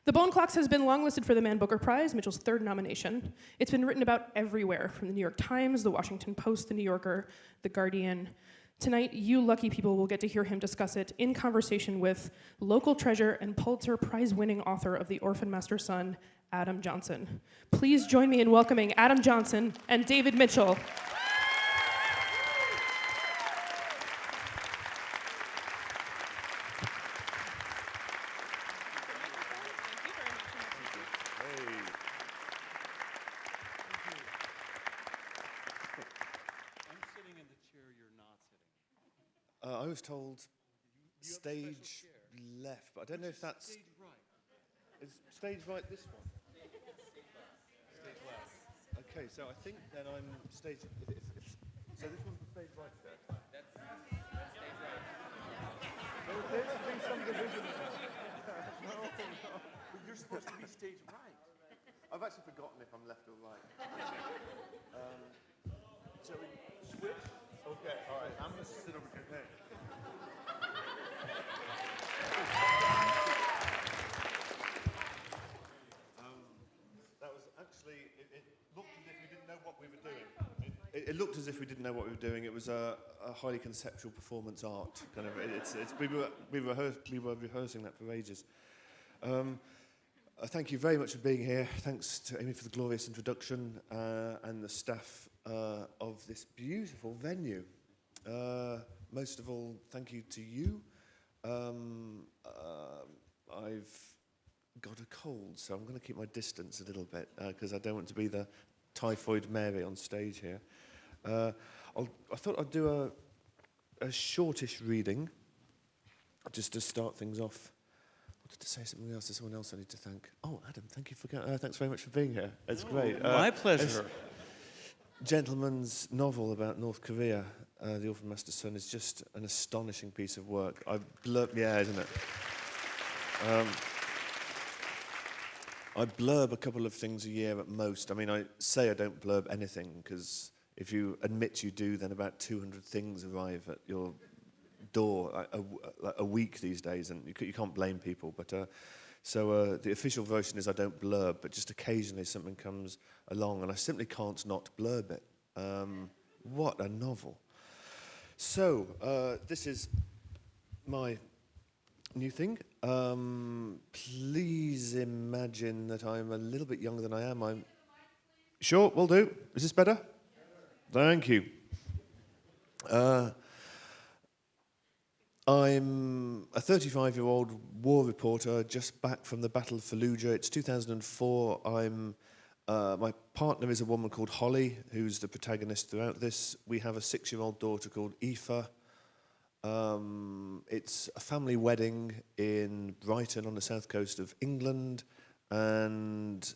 The Bone Clocks has been longlisted for the Man Booker Prize, Mitchell's third nomination. It's been written about everywhere, from the New York Times, the Washington Post, the New Yorker, the Guardian. Tonight, you lucky people will get to hear him discuss it in conversation with local treasure and Pulitzer Prize-winning author of The Orphan Master's Son, Adam Johnson. Please join me in welcoming Adam Johnson and David Mitchell. I was told stage left, but I don't know if that's... Stage right. Is stage right this one? Stage left. Okay, so I think then I'm stage... so this one's the stage right there? That's stage right. There appears to be some division there. No. But you're supposed to be stage right. I've actually forgotten if I'm left or right. Shall we switch? Okay, all right. I'm going to sit over here. That was actually, it looked as if we didn't know what we were doing. It looked as if we didn't know what we were doing. It was a highly conceptual performance art kind of. We were rehearsing that for ages. Thank you very much for being here. Thanks to Amy for the glorious introduction and the staff of this beautiful venue. Most of all, thank you to you. I've got a cold, so I'm going to keep my distance a little bit because I don't want to be the typhoid Mary on stage here. I thought I'd do a shortish reading just to start things off. I wanted to say something else. There's someone else I need to thank. Oh, Adam, thank you for thanks very much for being here. It's great. My pleasure. Gentleman's novel about North Korea, The Orphan Master's Son, is just an astonishing piece of work. Yeah, isn't it? I blurb a couple of things a year at most. I mean, I say I don't blurb anything, because if you admit you do, then about 200 things arrive at your door a week these days, and you can't blame people. But so the official version is I don't blurb, but just occasionally something comes along, and I simply can't not blurb it. What a novel. So this is my new thing. Please imagine that I'm a little bit younger than I am. I'm sure, will do. Is this better? Thank you. I'm a 35-year-old war reporter just back from the Battle of Fallujah. It's 2004. My partner is a woman called Holly, who's the protagonist throughout this. We have a 6-year-old daughter called Aoife. It's a family wedding in Brighton on the south coast of England, and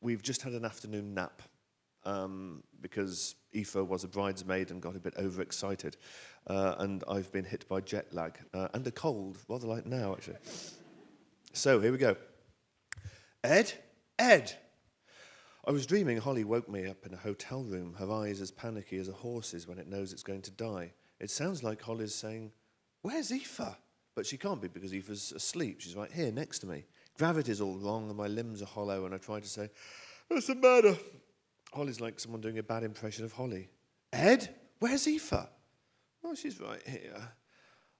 we've just had an afternoon nap because Aoife was a bridesmaid and got a bit overexcited, and I've been hit by jet lag and a cold, rather like now actually. So here we go. Ed? I was dreaming Holly woke me up in a hotel room, her eyes as panicky as a horse's when it knows it's going to die. It sounds like Holly's saying, "Where's Aoife?" But she can't be, because Aoife's asleep. She's right here next to me. Gravity's all wrong and my limbs are hollow, and I try to say, "What's the matter?" Holly's like someone doing a bad impression of Holly. "Ed, where's Aoife?" "Oh, she's right here."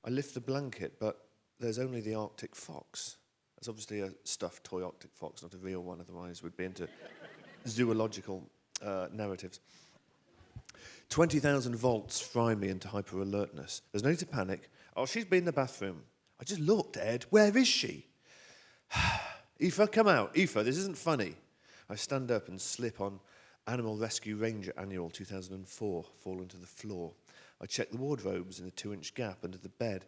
I lift the blanket, but there's only the Arctic fox. It's obviously a stuffed toy Arctic fox, not a real one, otherwise we'd be into zoological narratives. 20,000 volts fry me into hyper-alertness. There's no need to panic. "Oh, she's been in the bathroom." "I just looked, Ed. Where is she?" "Aoife, come out. Aoife, this isn't funny." I stand up and slip on Animal Rescue Ranger Annual 2004, fall into the floor. I check the wardrobes in the 2-inch gap under the bed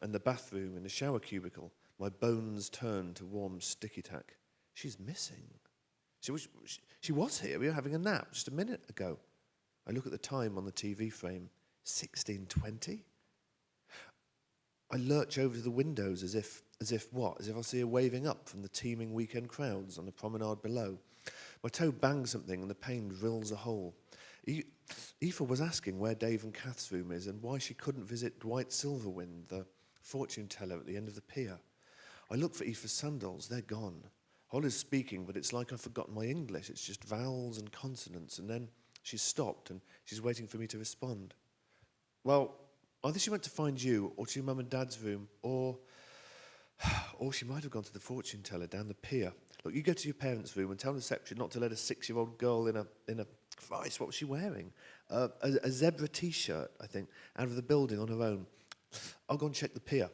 and the bathroom in the shower cubicle. My bones turn to warm sticky tack. She's missing. She was here. We were having a nap just a minute ago. I look at the time on the TV frame. 16:20? I lurch over to the windows as if I'll see her waving up from the teeming weekend crowds on the promenade below. My toe bangs something and the pain drills a hole. Aoife was asking where Dave and Kath's room is and why she couldn't visit Dwight Silverwind, the fortune teller at the end of the pier. I look for Aoife's sandals. They're gone. Holly's speaking, but it's like I've forgotten my English. It's just vowels and consonants. And then she's stopped, and she's waiting for me to respond. Well, either she went to find you, or to your mum and dad's room, or she might have gone to the fortune teller down the pier. Look, you go to your parents' room and tell the reception not to let a 6-year-old girl in a Christ, what was she wearing? A zebra T-shirt, I think, out of the building on her own. I'll go and check the pier.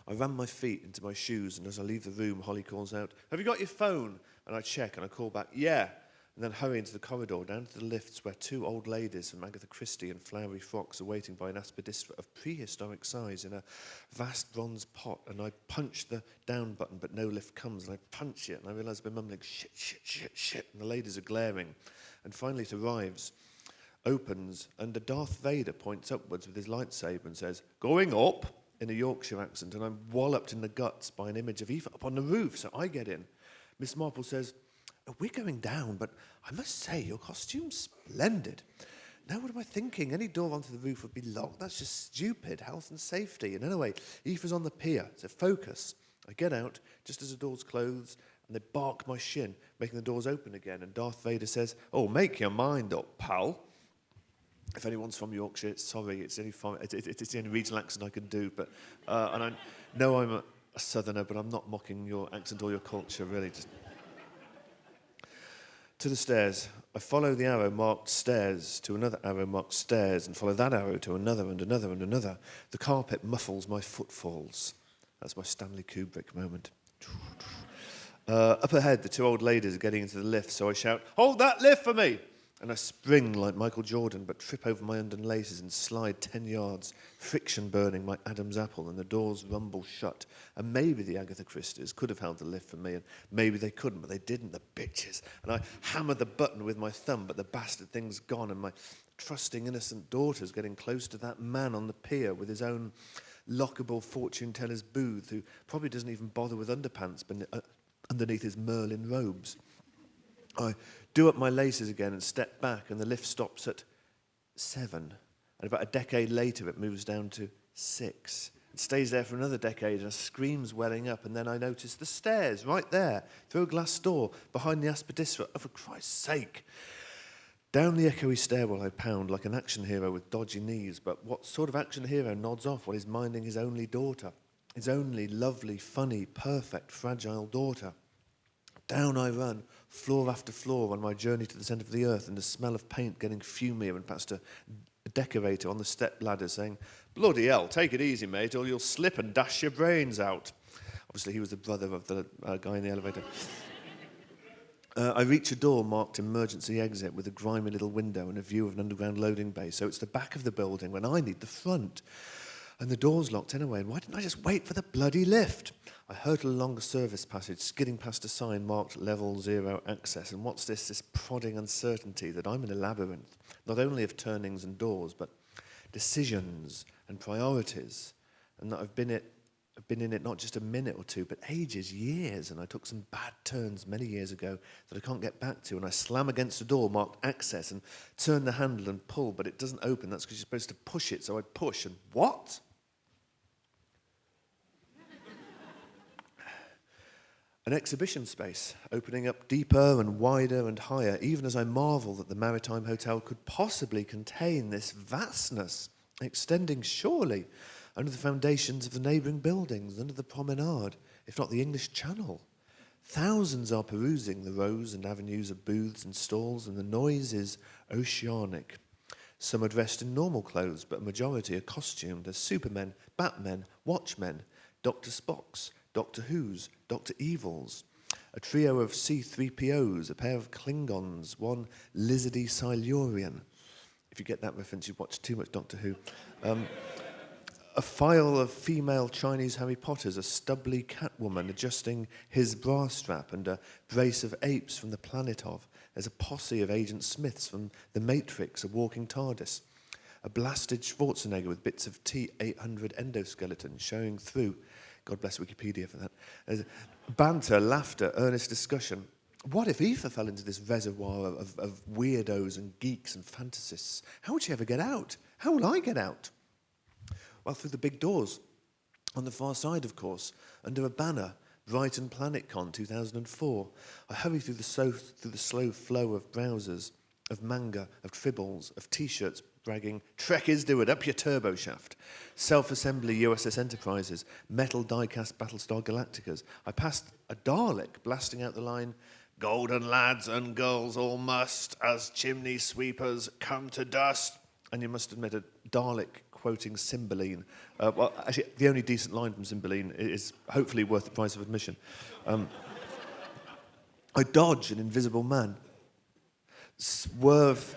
I ram my feet into my shoes, and as I leave the room, Holly calls out, "Have you got your phone?" And I check, and I call back, "Yeah," and then hurry into the corridor, down to the lifts where 2 old ladies from Agatha Christie in flowery frocks are waiting by an aspidistra of prehistoric size in a vast bronze pot, and I punch the down button, but no lift comes, and I punch it, and I realise I've been mumbling, "Shit, shit, shit, shit," and the ladies are glaring. And finally it arrives, opens, and the Darth Vader points upwards with his lightsaber and says, "Going up," in a Yorkshire accent, and I'm walloped in the guts by an image of Eve up on the roof, so I get in. Miss Marple says, "We're going down, but I must say, your costume's splendid." Now what am I thinking? Any door onto the roof would be locked. That's just stupid. Health and safety. And anyway, Aoife's on the pier, so focus. I get out, just as the doors close, and they bark my shin, making the doors open again, and Darth Vader says, "Oh, make your mind up, pal." If anyone's from Yorkshire, sorry, it's the only regional accent I can do. But and I know I'm a southerner, but I'm not mocking your accent or your culture, really. Just to the stairs. I follow the arrow marked stairs to another arrow marked stairs, and follow that arrow to another and another and another. The carpet muffles my footfalls. That's my Stanley Kubrick moment. Up ahead, the 2 old ladies are getting into the lift, so I shout, "Hold that lift for me!" And I spring like Michael Jordan, but trip over my undone laces and slide 10 yards, friction burning my Adam's apple, and the doors rumble shut. And maybe the Agatha Christies could have held the lift for me, and maybe they couldn't, but they didn't, the bitches. And I hammer the button with my thumb, but the bastard thing's gone, and my trusting, innocent daughter's getting close to that man on the pier with his own lockable fortune teller's booth, who probably doesn't even bother with underpants underneath his Merlin robes. I do up my laces again and step back, and the lift stops at 7. And about a decade later, it moves down to 6. It stays there for another decade, and a scream's welling up, and then I notice the stairs right there, through a glass door, behind the aspidistra. Oh, for Christ's sake. Down the echoey stairwell I pound like an action hero with dodgy knees, but what sort of action hero nods off while he's minding his only daughter? His only lovely, funny, perfect, fragile daughter. Down I run, floor after floor, on my journey to the centre of the earth, and the smell of paint getting fumier, and past a decorator on the step ladder saying, "Bloody hell, take it easy, mate, or you'll slip and dash your brains out." Obviously, he was the brother of the guy in the elevator. I reach a door marked emergency exit with a grimy little window and a view of an underground loading bay. So it's the back of the building when I need the front. And the door's locked anyway, and why didn't I just wait for the bloody lift? I hurtle along a service passage, skidding past a sign marked Level 0 Access. And what's this prodding uncertainty that I'm in a labyrinth, not only of turnings and doors, but decisions and priorities, and that I've been in it not just a minute or two, but ages, years, and I took some bad turns many years ago that I can't get back to, and I slam against the door marked Access and turn the handle and pull, but it doesn't open. That's because you're supposed to push it, so I push, and what? An exhibition space, opening up deeper and wider and higher, even as I marvel that the Maritime Hotel could possibly contain this vastness, extending surely under the foundations of the neighbouring buildings, under the promenade, if not the English Channel. Thousands are perusing the rows and avenues of booths and stalls, and the noise is oceanic. Some are dressed in normal clothes, but a majority are costumed as Supermen, Batmen, Watchmen, Dr. Spocks, Doctor Who's, Dr. Evils, a trio of C-3POs, a pair of Klingons, one lizardy Silurian. If you get that reference, you've watched too much Doctor Who. A file of female Chinese Harry Potters, a stubbly Catwoman adjusting his bra strap, and a brace of apes from the planet of. There's a posse of Agent Smiths from The Matrix, a walking TARDIS. A blasted Schwarzenegger with bits of T-800 endoskeleton showing through. God bless Wikipedia for that. There's banter, laughter, earnest discussion. What if Aoife fell into this reservoir of weirdos and geeks and fantasists? How would she ever get out? How will I get out? Well, through the big doors. On the far side, of course, under a banner, Brighton PlanetCon 2004. I hurry through the slow flow of browsers, of manga, of tribbles, of T-shirts bragging, Trekkies do it, up your turbo shaft. Self-assembly USS Enterprises, metal die-cast Battlestar Galacticas. I passed a Dalek blasting out the line, golden lads and girls all must, as chimney sweepers come to dust. And you must admit, a Dalek quoting Cymbeline. Well, actually, the only decent line from Cymbeline is hopefully worth the price of admission. I dodge an invisible man. Swerve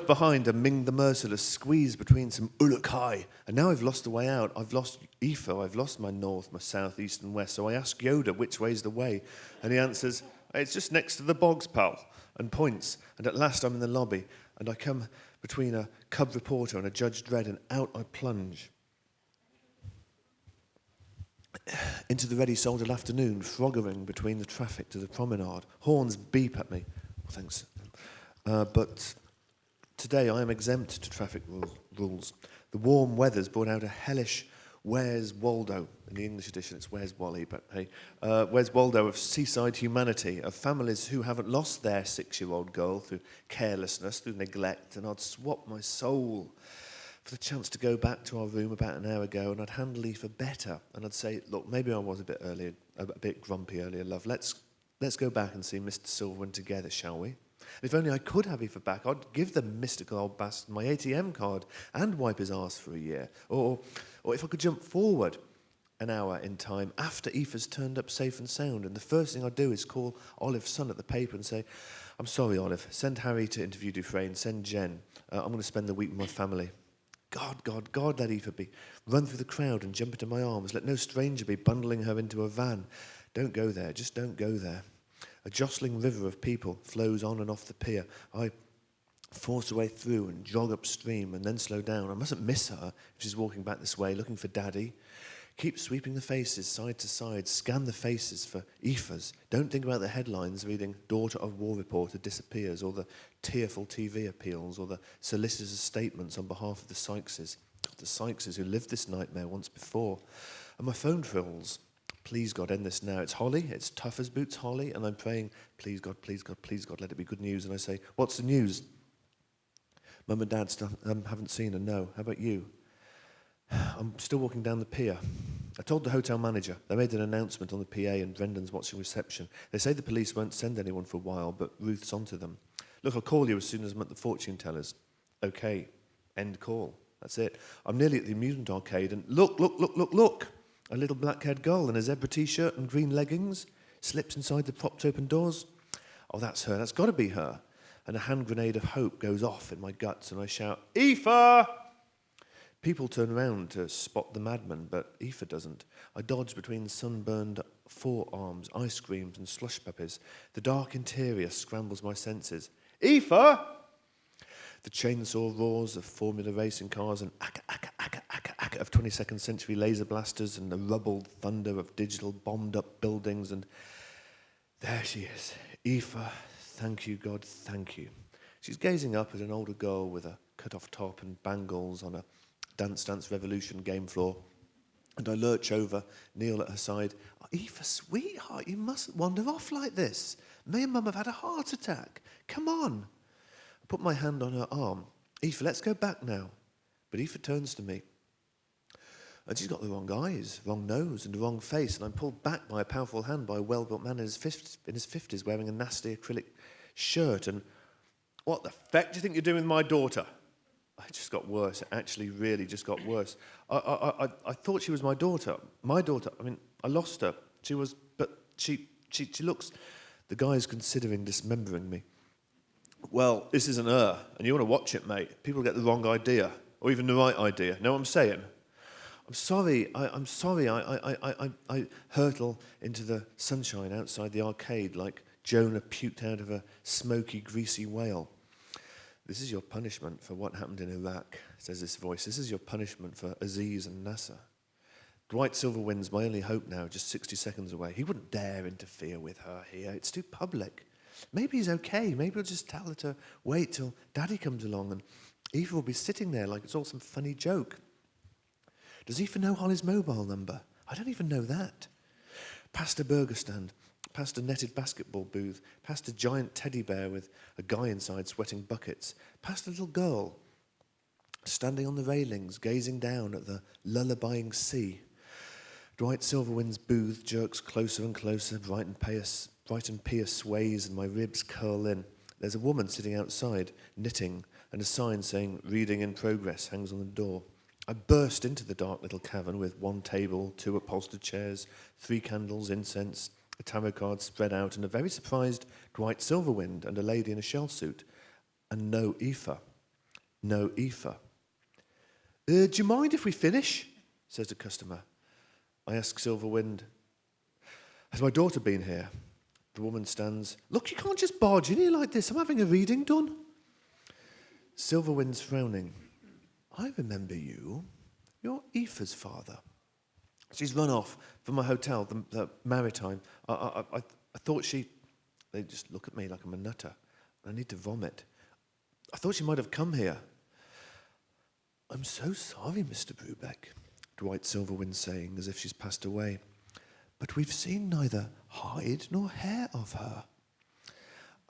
behind a Ming the Merciless, squeeze between some Uruk-hai. And now I've lost the way out. I've lost Ifo, I've lost my north, my south, east and west. So I ask Yoda, which way's the way? And he answers, it's just next to the bogs, pal, and points. And at last I'm in the lobby, and I come between a cub reporter and a Judge Dredd, and out I plunge. Into the ready-solded afternoon, froggering between the traffic to the promenade. Horns beep at me. Well, thanks. But today I am exempt to traffic rules. The warm weather's brought out a hellish Where's Waldo? In the English edition, it's Where's Wally, but hey. Where's Waldo of seaside humanity, of families who haven't lost their 6-year-old girl through carelessness, through neglect, and I'd swap my soul for the chance to go back to our room about an hour ago, and I'd handle Aoife better, and I'd say, look, maybe I was a bit grumpy earlier, love. Let's go back and see Mr. Silverman together, shall we? If only I could have Aoife back, I'd give the mystical old bastard my ATM card and wipe his arse for a year. Or if I could jump forward an hour in time after Aoife's turned up safe and sound, and the first thing I'd do is call Olive's son at the paper and say, I'm sorry, Olive, send Harry to interview Dufresne, send Jen. I'm going to spend the week with my family. God, let Aoife be. Run through the crowd and jump into my arms. Let no stranger be bundling her into a van. Don't go there, just don't go there. A jostling river of people flows on and off the pier. I force a way through and jog upstream and then slow down. I mustn't miss her if she's walking back this way, looking for Daddy. Keep sweeping the faces side to side. Scan the faces for Aoife's. Don't think about the headlines reading Daughter of War Reporter disappears, or the tearful TV appeals, or the solicitor's statements on behalf of the Sykeses. The Sykeses who lived this nightmare once before. And my phone trills. Please, God, end this now. It's Holly. It's tough as boots, Holly. And I'm praying, please, God, please, God, please, God, let it be good news. And I say, what's the news? Mum and Dad haven't seen her, no. How about you? I'm still walking down the pier. I told the hotel manager. They made an announcement on the PA and Brendan's watching reception. They say the police won't send anyone for a while, but Ruth's onto them. Look, I'll call you as soon as I'm at the fortune tellers. Okay, end call. That's it. I'm nearly at the amusement arcade and look. A little black-haired girl in a zebra T-shirt and green leggings slips inside the propped open doors. Oh, that's her. That's got to be her. And a hand grenade of hope goes off in my guts and I shout, Aoife! People turn around to spot the madman, but Aoife doesn't. I dodge between sunburned forearms, ice creams and slush puppies. The dark interior scrambles my senses. Aoife! The chainsaw roars of Formula racing cars and aka of 22nd century laser blasters and the rubbled thunder of digital bombed up buildings, and there she is. Aoife, thank you, God, thank you. She's gazing up at an older girl with a cut-off top and bangles on a Dance Dance Revolution game floor. And I lurch over, kneel at her side. Oh, Aoife, sweetheart, you mustn't wander off like this. Me and Mum have had a heart attack. Come on. I put my hand on her arm. Aoife, let's go back now. But Aoife turns to me. And she's got the wrong eyes, wrong nose, and the wrong face. And I'm pulled back by a powerful hand by a well-built man in his 50s wearing a nasty acrylic shirt. And what the feck do you think you're doing with my daughter? It just got worse. It actually really just got worse. I thought she was my daughter. My daughter. I mean, I lost her. She looks... The guy's considering dismembering me. Well, this isn't her, and you want to watch it, mate. People get the wrong idea, or even the right idea. Know what I'm saying? I'm sorry. I hurtle into the sunshine outside the arcade like Jonah puked out of a smoky, greasy whale. This is your punishment for what happened in Iraq, says this voice. This is your punishment for Aziz and Nasser. Dwight Silverwind's my only hope now, just 60 seconds away. He wouldn't dare interfere with her here. It's too public. Maybe he's okay. Maybe he'll just tell her to wait till Daddy comes along and Aoife will be sitting there like it's all some funny joke. Does Aoife know Holly's mobile number? I don't even know that. Past a burger stand, past a netted basketball booth, past a giant teddy bear with a guy inside sweating buckets, past a little girl standing on the railings, gazing down at the lullabying sea. Dwight Silverwind's booth jerks closer and closer, Brighton Pier sways and my ribs curl in. There's a woman sitting outside, knitting, and a sign saying, "Reading in progress," hangs on the door. I burst into the dark little cavern with one table, 2 upholstered chairs, 3 candles, incense, a tarot card spread out, and a very surprised Dwight Silverwind and a lady in a shell suit. And no Aoife. No Aoife. Do you mind if we finish?" says the customer. I ask Silverwind, "Has my daughter been here?" The woman stands. "Look, you can't just barge in here like this. I'm having a reading done." Silverwind's frowning. "I remember you. You're Aoife's father. She's run off from my hotel, the Maritime. I thought she..." They just look at me like I'm a nutter. I need to vomit. "I thought she might have come here." "I'm so sorry, Mr. Brubeck," Dwight Silverwind's saying, as if she's passed away. "But we've seen neither hide nor hair of her.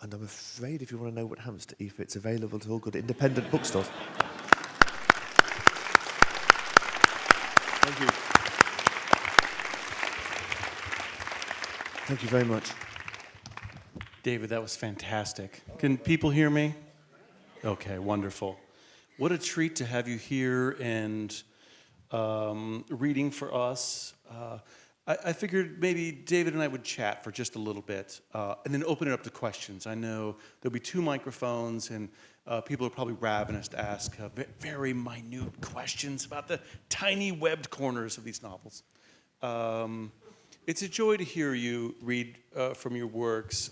And I'm afraid if you want to know what happens to Aoife, it's available to all good independent bookstores." Thank you. Thank you very much. David, that was fantastic. Can people hear me? Okay, wonderful. What a treat to have you here and reading for us. I figured maybe David and I would chat for just a little bit and then open it up to questions. I know there'll be 2 microphones and people are probably ravenous to ask very minute questions about the tiny webbed corners of these novels. It's a joy to hear you read from your works.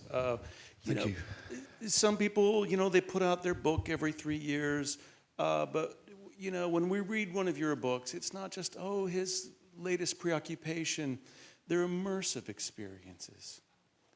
Thank you. Some people, they put out their book every 3 years, but, when we read one of your books, it's not just, his latest preoccupation. They're immersive experiences.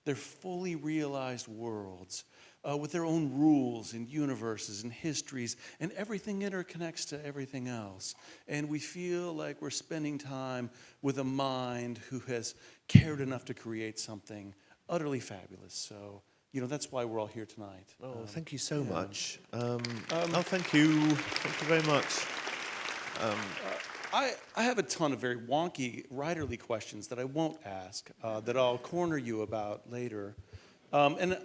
They're fully realized worlds with their own rules and universes and histories, and everything interconnects to everything else. And we feel like we're spending time with a mind who has cared enough to create something utterly fabulous. So, that's why we're all here tonight. Oh, thank you so much. Thank you. Thank you very much. I have a ton of very wonky writerly questions that I won't ask, that I'll corner you about later. And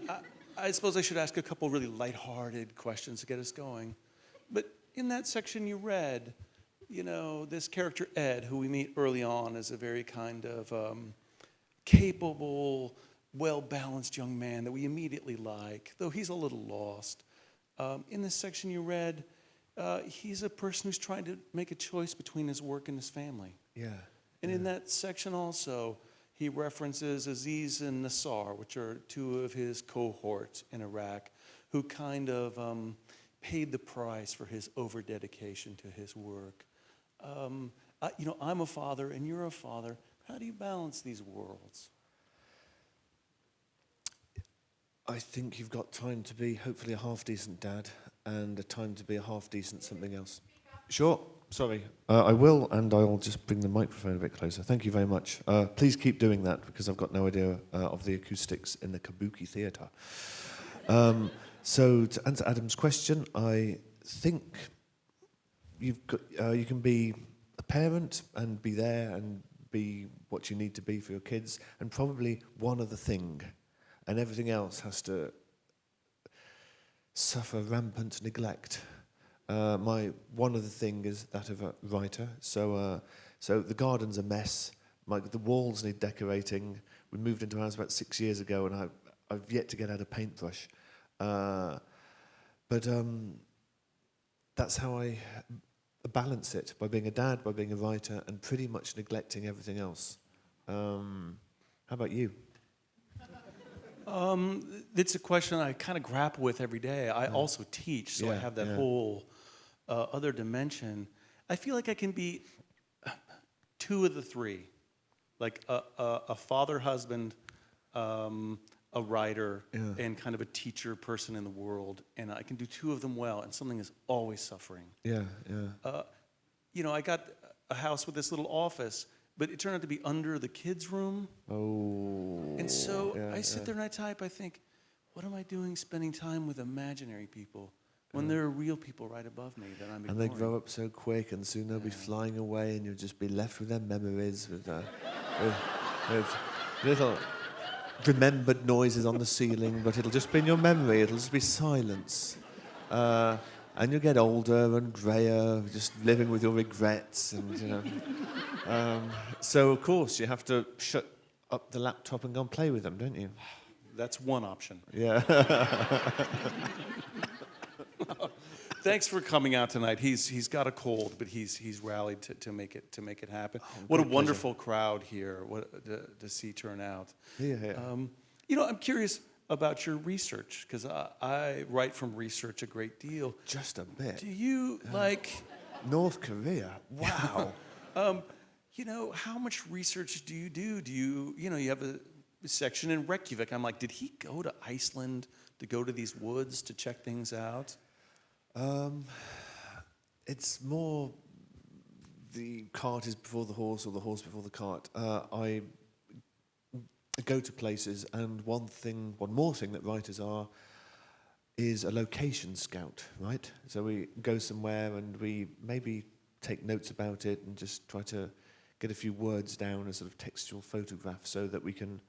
I suppose I should ask a couple really lighthearted questions to get us going. But in that section you read, this character Ed, who we meet early on, is a very kind of capable, well-balanced young man that we immediately like, though he's a little lost. In this section you read, he's a person who's trying to make a choice between his work and his family. Yeah. And in that section also, he references Aziz and Nassar, which are 2 of his cohorts in Iraq, who kind of paid the price for his over-dedication to his work. I'm a father and you're a father. How do you balance these worlds? I think you've got time to be hopefully a half-decent dad and a time to be a half-decent something else. Sure. Sorry. I will, and I'll just bring the microphone a bit closer. Thank you very much. Please keep doing that, because I've got no idea of the acoustics in the Kabuki Theater. So to answer Adam's question, I think you can be a parent and be there and be what you need to be for your kids, and probably one other thing, and everything else has to suffer rampant neglect. My one other thing is that of a writer. So the garden's a mess. The walls need decorating. We moved into a house about 6 years ago, and I've yet to get out a paintbrush. But that's how I balance it, by being a dad, by being a writer, and pretty much neglecting everything else. How about you? It's a question I kind of grapple with every day. I also teach, so I have that whole other dimension. I feel like I can be 2 of the 3, like a father, husband, a writer, and kind of a teacher person in the world, and I can do 2 of them well, and something is always suffering. Yeah. a house with this little office, but it turned out to be under the kids' room. Oh. And so yeah, I sit yeah. there and I type, I think, what am I doing spending time with imaginary people when there are real people right above me that I'm And ignoring? they grow up so quick, and soon they'll be flying away, and you'll just be left with their memories, with little remembered noises on the ceiling, but it'll just be in your memory. It'll just be silence. And you'll get older and grayer, just living with your regrets, and so of course you have to shut up the laptop and go and play with them, don't you? That's one option. Yeah. Thanks for coming out tonight. He's got a cold, but he's rallied to make it happen. Oh, What a great wonderful crowd here. To see turn out. Yeah. I'm curious about your research because I write from research a great deal. Just a bit. Do you North Korea. Wow. how much research do you do? Do you have a section in Reykjavik? I'm like, did he go to Iceland to go to these woods to check things out? It's more the cart is before the horse or the horse before the cart. I go to places, and one more thing that writers are is a location scout, right? So we go somewhere and we maybe take notes about it and just try to get a few words down as sort of textual photographs so that we can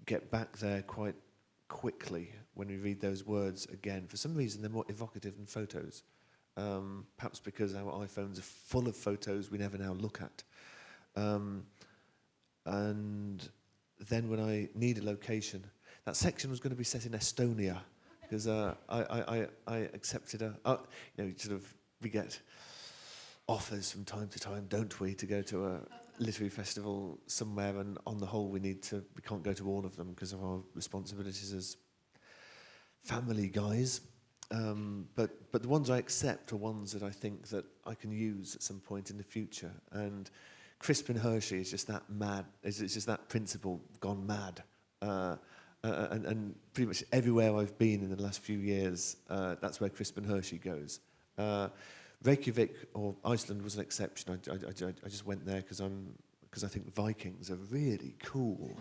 get back there quite quickly when we read those words again. For some reason, they're more evocative than photos. Perhaps because our iPhones are full of photos we never now look at. And then when I need a location, that section was going to be set in Estonia because I accepted we get offers from time to time, don't we, to go to a literary festival somewhere, and on the whole we can't go to all of them because of our responsibilities as family guys. But the ones I accept are ones that I think that I can use at some point in the future. And Crispin Hershey is just that mad. It's just that principle gone mad. And pretty much everywhere I've been in the last few years, that's where Crispin Hershey goes. Reykjavik or Iceland was an exception. I just went there because I think Vikings are really cool,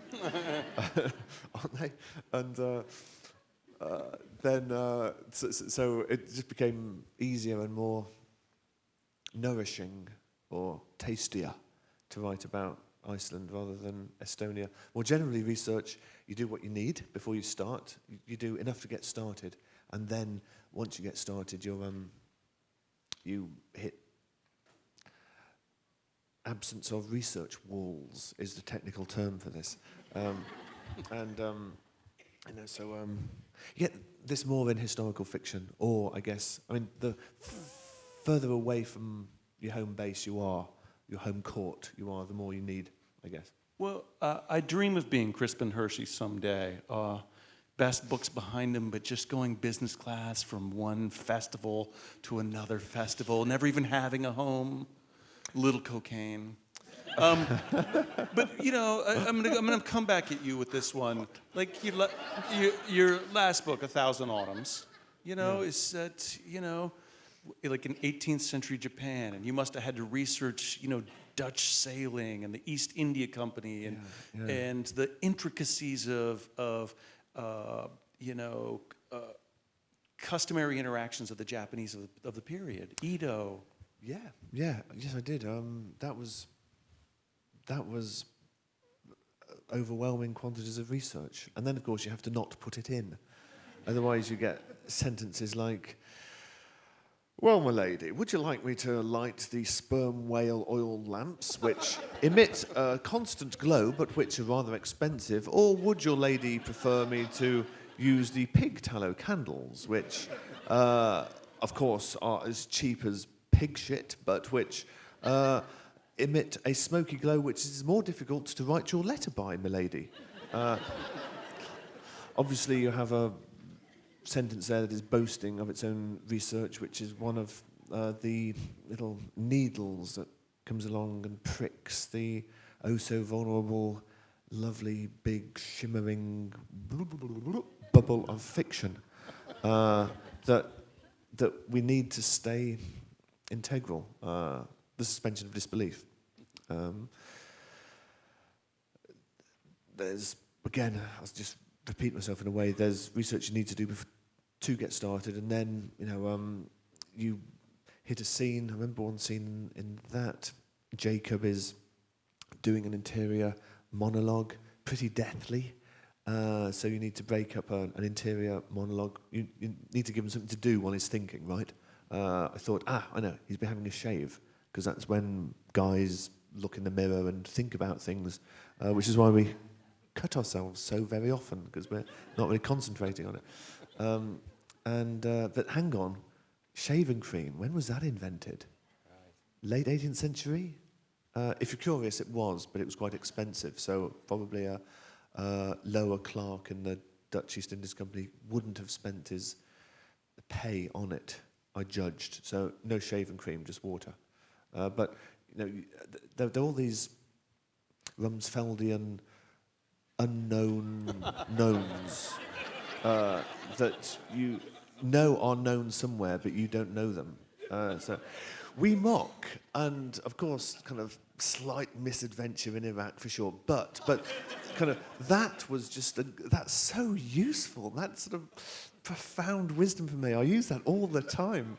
aren't they? And so it just became easier and more nourishing or tastier to write about Iceland rather than Estonia. More generally, research, you do what you need before you start. You do enough to get started, and then once you get started, you hit absence of research walls is the technical term for this. You get this more in historical fiction, or the further away from your home base you are, your home court you are, the more you need, I guess. Well, I dream of being Crispin Hershey someday. Best books behind him, but just going business class from one festival to another festival, never even having a home, little cocaine. But I'm gonna come back at you with this one. Like your last book, 1,000 Autumns, is set, like in 18th century Japan, and you must have had to research, Dutch sailing and the East India Company and the intricacies of customary interactions of the Japanese of the period. Edo. Yes, I did. That was overwhelming quantities of research, and then of course you have to not put it in, otherwise you get sentences like, "Well, my lady, would you like me to light the sperm whale oil lamps, which emit a constant glow, but which are rather expensive, or would your lady prefer me to use the pig tallow candles, which, of course, are as cheap as pig shit, but which emit a smoky glow which is more difficult to write your letter by, my lady?" Obviously, you have a sentence there that is boasting of its own research, which is one of the little needles that comes along and pricks the oh-so-vulnerable, lovely, big, shimmering bubble of fiction that we need to stay integral. the suspension of disbelief. There's, again, I'll just repeat myself in a way, there's research you need to do to get started, and then, you hit a scene. I remember one scene in that. Jacob is doing an interior monologue, pretty deathly. So you need to break up an interior monologue. You need to give him something to do while he's thinking, right? I thought, I know, he's been having a shave, because that's when guys look in the mirror and think about things, which is why we cut ourselves so very often, because we're not really concentrating on it. But hang on, shaving cream, when was that invented? Late 18th century? If you're curious, it was, but it was quite expensive, so probably a lower clerk in the Dutch East Indies Company wouldn't have spent his pay on it, I judged. So no shaving cream, just water. But there are all these Rumsfeldian unknown knowns that you know are known somewhere, but you don't know them. So we mock, and of course, kind of slight misadventure in Iraq for sure. But kind of that was just that's so useful. That sort of profound wisdom for me. I use that all the time,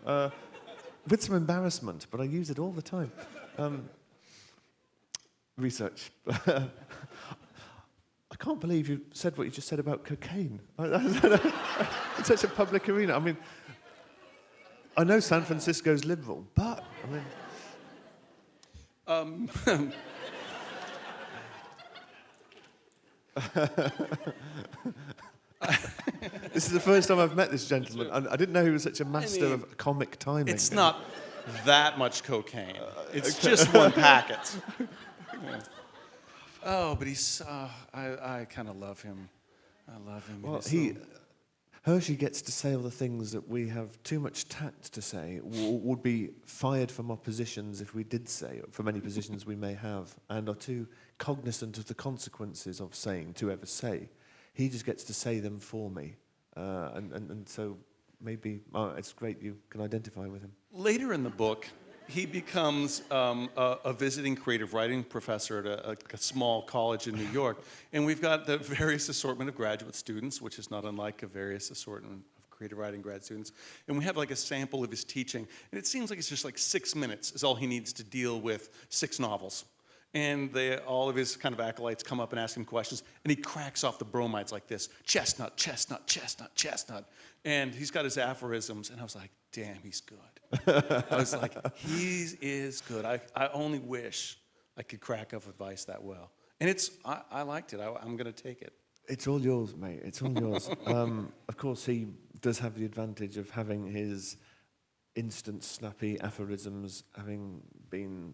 with some embarrassment, but I use it all the time. Research. I can't believe you said what you just said about cocaine. It's such a public arena. I mean, I know San Francisco's liberal, but I mean. This is the first time I've met this gentleman. I didn't know he was such a master of comic timing. It's not that much cocaine. It's just one packet. Yeah. Oh, but he's. I kind of love him. I love him. Well, Hershey gets to say all the things that we have too much tact to say, would be fired from our positions if we did say, from any positions we may have, and are too cognizant of the consequences of saying, to ever say. He just gets to say them for me. And so maybe it's great you can identify with him. Later in the book, he becomes a visiting creative writing professor at a small college in New York. And we've got the various assortment of graduate students, which is not unlike a various assortment of creative writing grad students. And we have like a sample of his teaching. And it seems like it's just like 6 minutes is all he needs to deal with 6 novels. And all of his kind of acolytes come up and ask him questions, and he cracks off the bromides like this: chestnut, chestnut, chestnut, chestnut. And he's got his aphorisms, and I was like, damn, he's good. I was like, he is good. I only wish I could crack up advice that well. And I liked it. I'm going to take it. It's all yours, mate. It's all yours. Of course, he does have the advantage of having his instant, snappy aphorisms, having been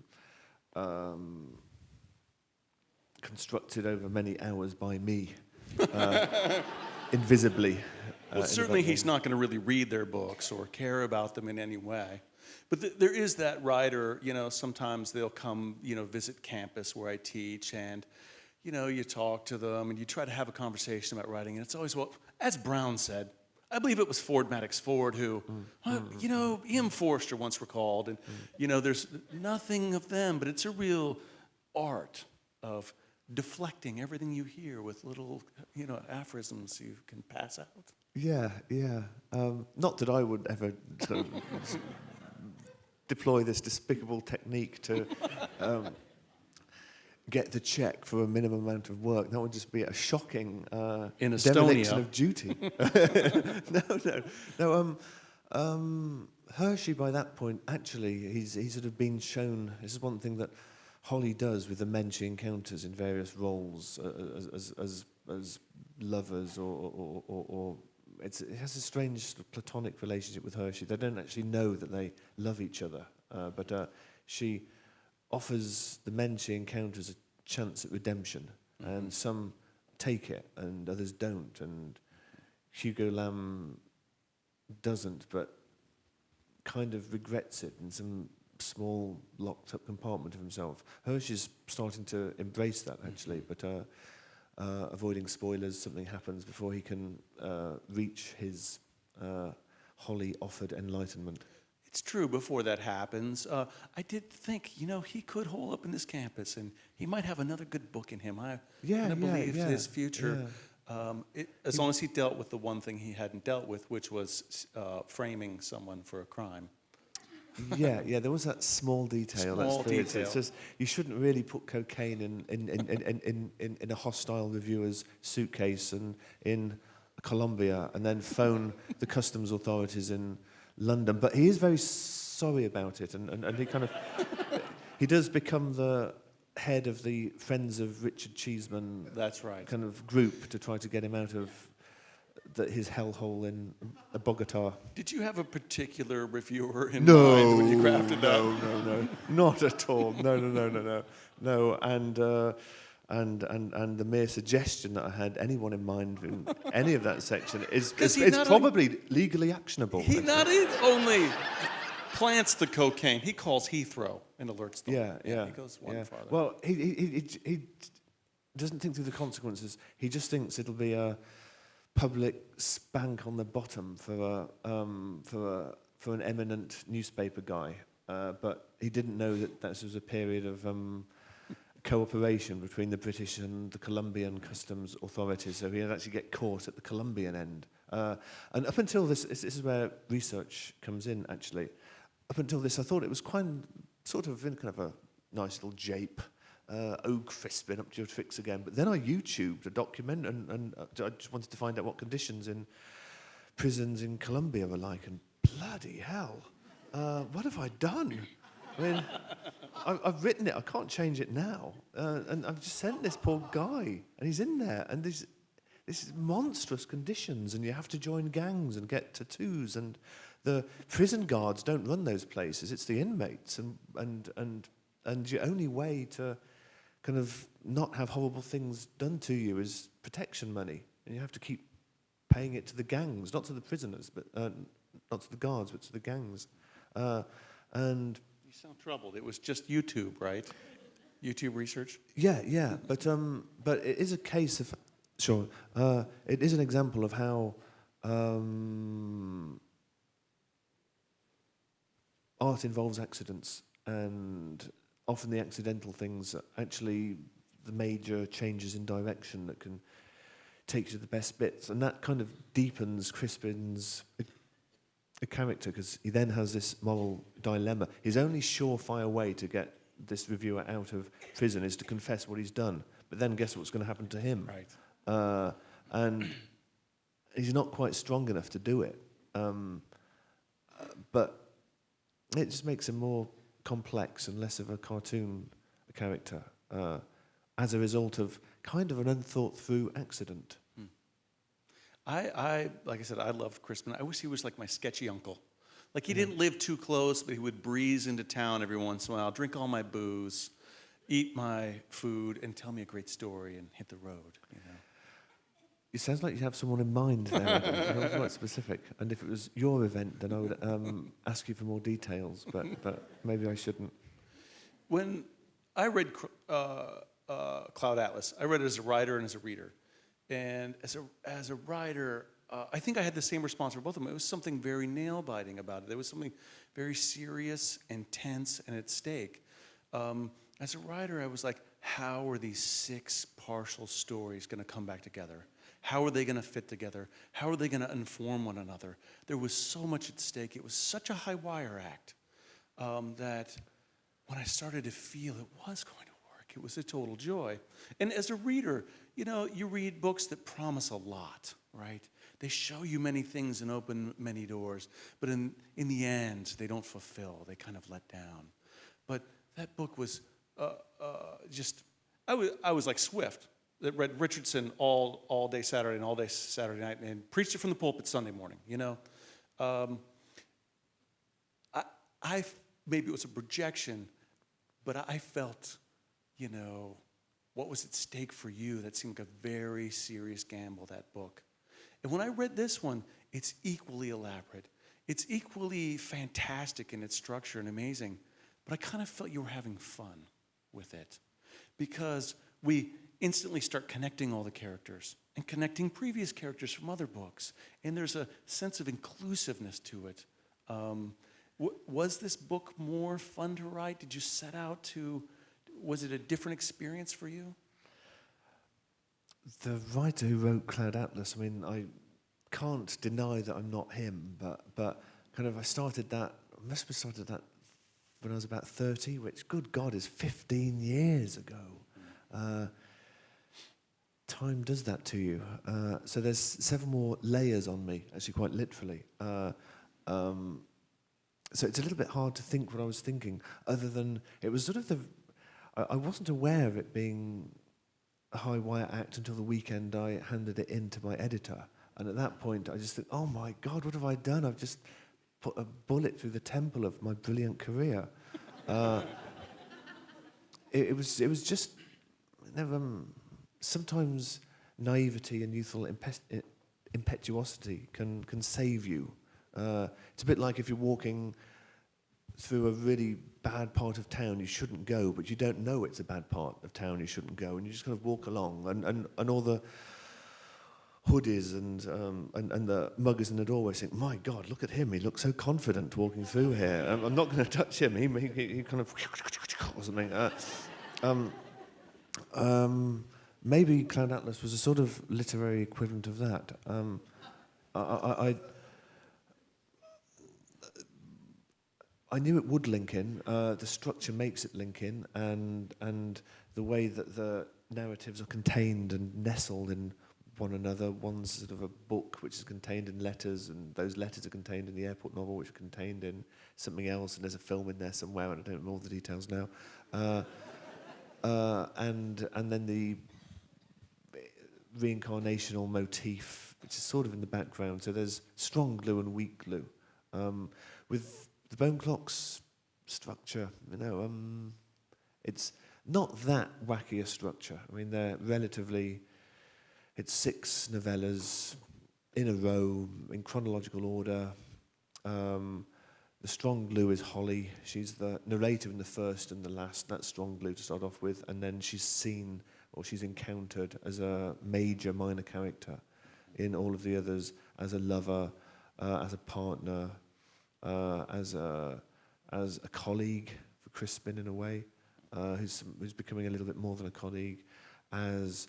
constructed over many hours by me, invisibly. Well, certainly he's not going to really read their books or care about them in any way. But there is that writer, sometimes they'll come, visit campus where I teach, and, you talk to them and you try to have a conversation about writing, and it's always, well, as Brown said, I believe it was Ford Maddox Ford who, E.M. Forster once recalled, and, there's nothing of them, but it's a real art of deflecting everything you hear with little, aphorisms you can pass out. Yeah. Not that I would ever sort of deploy this despicable technique to get the check for a minimum amount of work. That would just be a shocking in dereliction Estonia of duty. No. Hershey, by that point, actually, he's sort of been shown. This is one thing that Holly does with the men she encounters in various roles as lovers or it has a strange sort of platonic relationship with Hershey. They don't actually know that they love each other, but she offers the men she encounters a chance at redemption, and some take it and others don't, and Hugo Lamb doesn't, but kind of regrets it in some small locked up compartment of himself. Hershey's starting to embrace that actually, but avoiding spoilers, something happens before he can reach his Holly offered enlightenment. it's true, before that happens, I did think, he could hole up in this campus and he might have another good book in him. I believed his future. As long as he dealt with the one thing he hadn't dealt with, which was framing someone for a crime. There was that small detail. It's just, you shouldn't really put cocaine in a hostile reviewer's suitcase and in Colombia and then phone the customs authorities in London. But he is very sorry about it, and he kind of he does become the head of the Friends of Richard Cheeseman. That's right. Kind of group to try to get him out of his hellhole in Bogota. Did you have a particular reviewer in mind when you crafted that? No, not at all. No. And the mere suggestion that I had anyone in mind in any of that section is probably legally actionable. He not only plants the cocaine, he calls Heathrow and alerts them. Yeah. He goes one farther. Well, he doesn't think through the consequences. He just thinks it'll be a public spank on the bottom for an eminent newspaper guy. But he didn't know that this was a period of cooperation between the British and the Colombian customs authorities, so he'd actually get caught at the Colombian end. And up until this is where research comes in, actually. Up until this, I thought it was quite sort of in kind of a nice little jape, Oak Crispin up to your tricks again. But then I YouTubed a document, and I just wanted to find out what conditions in prisons in Colombia were like, and bloody hell, what have I done? I mean, I've written it, I can't change it now. And I've just sent this poor guy, and he's in there, and this is monstrous conditions, and you have to join gangs and get tattoos, and the prison guards don't run those places, it's the inmates, and your only way to kind of not have horrible things done to you is protection money, and you have to keep paying it to the gangs, not to the prisoners, but not to the guards, but to the gangs. And you sound troubled. It was just YouTube, right? YouTube research? Yeah. But it is a case of, sure, it is an example of how art involves accidents, and often the accidental things are actually the major changes in direction that can take you to the best bits, and that kind of deepens Crispin's a character, because he then has this moral dilemma. His only surefire way to get this reviewer out of prison is to confess what he's done. But then guess what's going to happen to him? Right. And he's not quite strong enough to do it. But it just makes him more complex and less of a cartoon character as a result of kind of an unthought through accident. I like I said, I loved Crispin. I wish he was like my sketchy uncle. Like he didn't live too close, but he would breeze into town every once in a while, drink all my booze, eat my food, and tell me a great story and hit the road. It sounds like you have someone in mind there. I was quite specific. And if it was your event, then I would ask you for more details, but maybe I shouldn't. When I read Cloud Atlas, I read it as a writer and as a reader. And as a writer, I think I had the same response for both of them. It was something very nail-biting about it. There was something very serious and tense and at stake. As a writer, I was like, how are these 6 partial stories going to come back together? How are they going to fit together? How are they going to inform one another? There was so much at stake. It was such a high-wire act that when I started to feel it was going to work, it was a total joy. And as a reader, you read books that promise a lot, right? They show you many things and open many doors, but in the end, they don't fulfill. They kind of let down. But that book was I was like Swift, that read Richardson all day Saturday and all day Saturday night and preached it from the pulpit Sunday morning, I maybe it was a projection, but I felt, what was at stake for you? That seemed like a very serious gamble, that book. And when I read this one, it's equally elaborate. It's equally fantastic in its structure and amazing. But I kind of felt you were having fun with it. Because we instantly start connecting all the characters and connecting previous characters from other books. And there's a sense of inclusiveness to it, Was this book more fun to write? Did you set out to? Was it a different experience for you? The writer who wrote Cloud Atlas, I mean, I can't deny that I'm not him, but kind of I must have started that when I was about 30, which, good God, is 15 years ago. Time does that to you. So there's several more layers on me, actually quite literally. So it's a little bit hard to think what I was thinking, other than it was sort of I wasn't aware of it being a high wire act until the weekend I handed it in to my editor. And at that point, I just thought, oh my God, what have I done? I've just put a bullet through the temple of my brilliant career. It was just sometimes naivety and youthful impetuosity can save you. It's a bit like if you're walking through a really bad part of town you shouldn't go, but you don't know it's a bad part of town you shouldn't go, and you just kind of walk along, and all the hoodies and the muggers in the doorway think, my God, look at him, he looks so confident walking through here. I'm not going to touch him. He kind of or something. Maybe Cloud Atlas was a sort of literary equivalent of that. I knew it would link in. The structure makes it link in, and the way that the narratives are contained and nestled in one another. One's sort of a book which is contained in letters, and those letters are contained in the airport novel, which are contained in something else, and there's a film in there somewhere, and I don't know all the details now. And then the reincarnational motif, which is sort of in the background. So there's strong glue and weak glue. With the Bone Clock's structure, it's not that wacky a structure. I mean, they're relatively... It's 6 novellas in a row, in chronological order. The strong glue is Holly. She's the narrator in the first and the last. That's strong glue to start off with. And then she's seen, or she's encountered as a major minor character in all of the others, as a lover, as a partner, as a colleague for Crispin in a way, who's becoming a little bit more than a colleague, as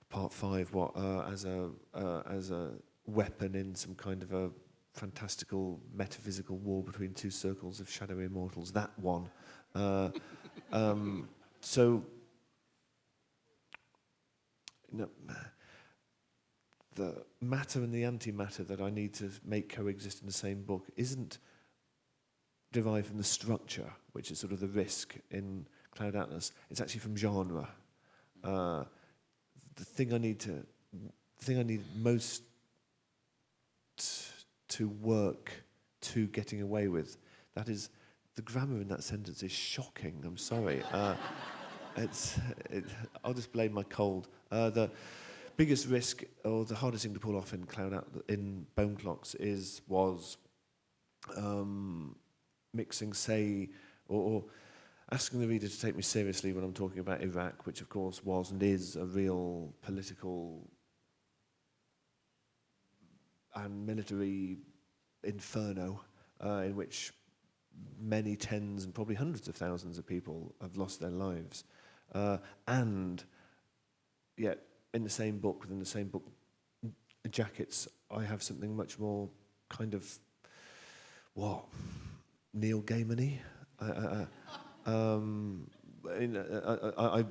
part 5, as a weapon in some kind of a fantastical metaphysical war between 2 circles of shadowy immortals. That one. So, the matter and the antimatter that I need to make coexist in the same book isn't derived from the structure, which is sort of the risk in Cloud Atlas. It's actually from genre. The thing I need most to work to getting away with, that is, the grammar in that sentence is shocking. I'm sorry. I'll just blame my cold. The biggest risk, or the hardest thing to pull off in Bone Clocks was mixing, say, or asking the reader to take me seriously when I'm talking about Iraq, which of course was and is a real political and military inferno in which many tens and probably hundreds of thousands of people have lost their lives. And yet, in the same book, within the same book jackets, I have something much more kind of, Neil Gaiman-y? I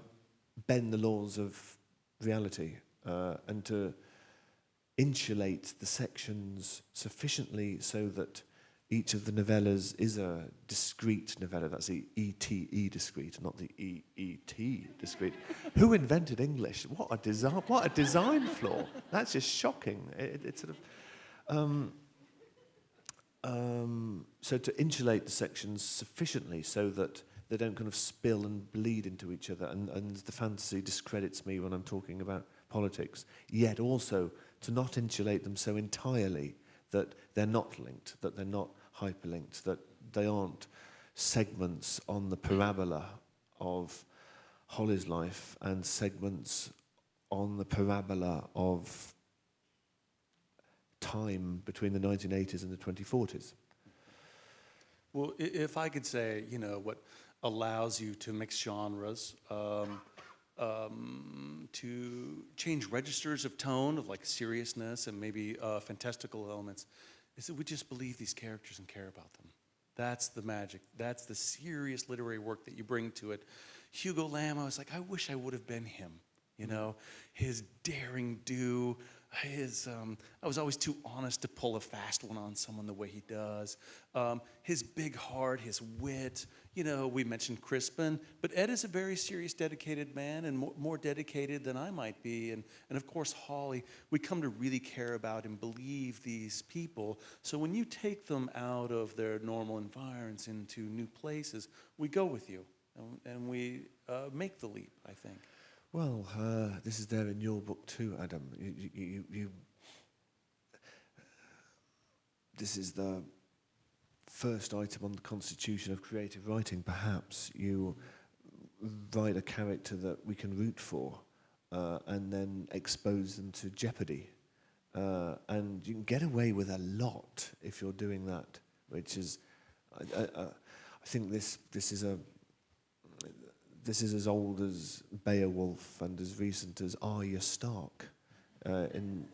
bend the laws of reality and to insulate the sections sufficiently so that each of the novellas is a discrete novella. That's the E-T-E discrete, not the E-E-T discrete. Who invented English? What a design flaw. That's just shocking. It's sort of... so to insulate the sections sufficiently so that they don't kind of spill and bleed into each other, and the fantasy discredits me when I'm talking about politics, yet also to not insulate them so entirely that they're not linked, that they're not hyperlinked, that they aren't segments on the parabola of Holly's life and segments on the parabola of time between the 1980s and the 2040s. Well, if I could say, you know, what allows you to mix genres, to change registers of tone, of like seriousness and maybe fantastical elements, is that we just believe these characters and care about them. That's the magic. That's the serious literary work that you bring to it. Hugo Lamb, I was like, I wish I would have been him. You know, his daring do, I was always too honest to pull a fast one on someone the way he does. His big heart, his wit. You know, we mentioned Crispin, but Ed is a very serious, dedicated man, and more dedicated than I might be. And of course, Holly, we come to really care about and believe these people. So when you take them out of their normal environs into new places, we go with you, and we make the leap, I think. Well, this is there in your book too, Adam. This is the first item on the constitution of creative writing, perhaps. You write a character that we can root for and then expose them to jeopardy. And you can get away with a lot if you're doing that, which is, I think this is as old as Beowulf and as recent as Arya Stark in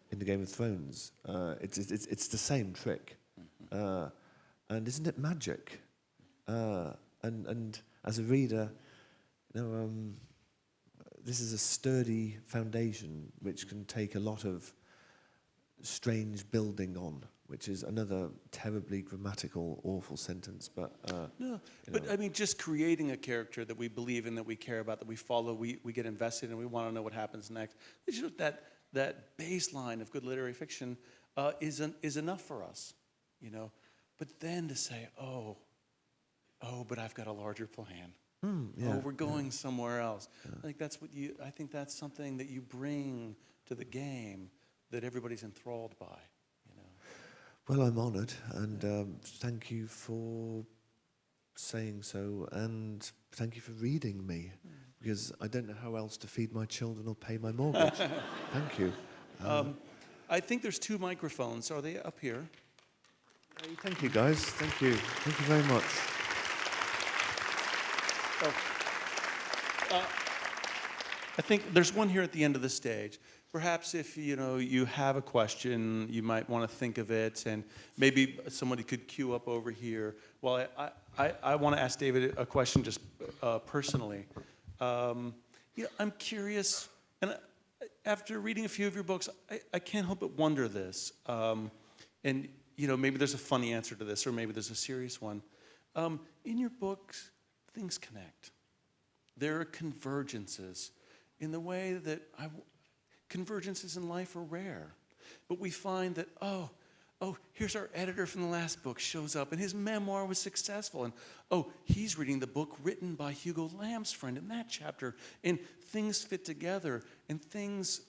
the Game of Thrones. It's the same trick, and isn't it magic? And as a reader, you know, this is a sturdy foundation which can take a lot of strange building on, which is another terribly grammatical, awful sentence. But No, but I mean, just creating a character that we believe in, that we care about, that we follow, we get invested in, we want to know what happens next. It's just that baseline of good literary fiction is enough for us, you know. But then to say, oh, but I've got a larger plan. Oh, we're going somewhere else. I think that's something that you bring to the game that everybody's enthralled by. Well, I'm honoured, and thank you for saying so, and thank you for reading me, because I don't know how else to feed my children or pay my mortgage. Thank you. I think there's 2 microphones. Are they up here? Hey, thank you, guys. Thank you. Thank you very much. I think there's one here at the end of the stage. Perhaps if you have a question, you might want to think of it, and maybe somebody could queue up over here. Well, I want to ask David a question just personally. I'm curious, and after reading a few of your books, I can't help but wonder this. And maybe there's a funny answer to this, or maybe there's a serious one. In your books, things connect. There are convergences in the way that convergences in life are rare. But we find that, here's our editor from the last book shows up, and his memoir was successful. And, he's reading the book written by Hugo Lamb's friend in that chapter. And things fit together, and things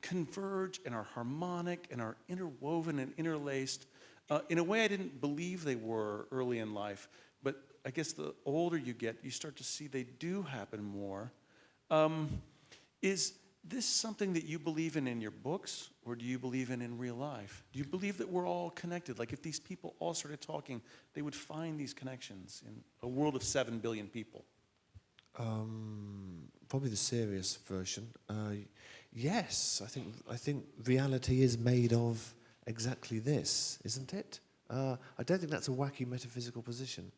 converge and are harmonic and are interwoven and interlaced in a way I didn't believe they were early in life. But I guess the older you get, you start to see they do happen more. Is this something that you believe in your books, or do you believe in real life? Do you believe that we're all connected? Like if these people all started talking, they would find these connections in a world of 7 billion people? Probably the serious version. Yes, I think reality is made of exactly this, isn't it? I don't think that's a wacky metaphysical position.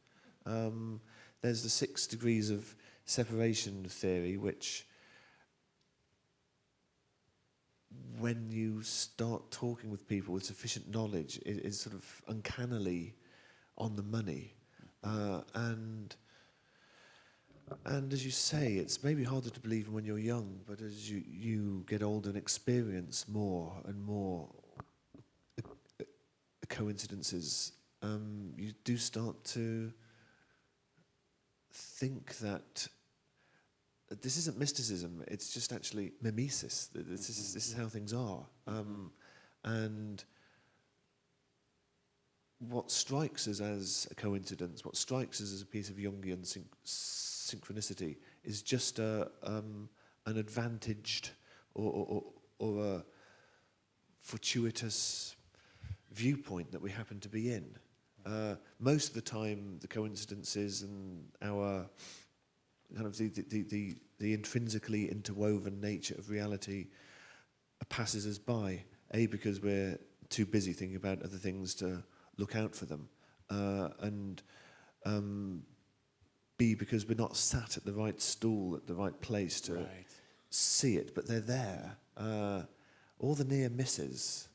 There's the 6 degrees of separation theory, which, when you start talking with people with sufficient knowledge, is sort of uncannily on the money. And as you say, it's maybe harder to believe when you're young, but as you get older and experience more and more coincidences, you do start to think that this isn't mysticism, it's just actually mimesis. This is how things are. And what strikes us as a coincidence, what strikes us as a piece of Jungian synchronicity, is just an advantaged or a fortuitous viewpoint that we happen to be in. most of the time, the coincidences and our kind of the intrinsically interwoven nature of reality passes us by. A, because we're too busy thinking about other things to look out for them, and B, because we're not sat at the right stool at the right place to see it, but they're there. All the near misses,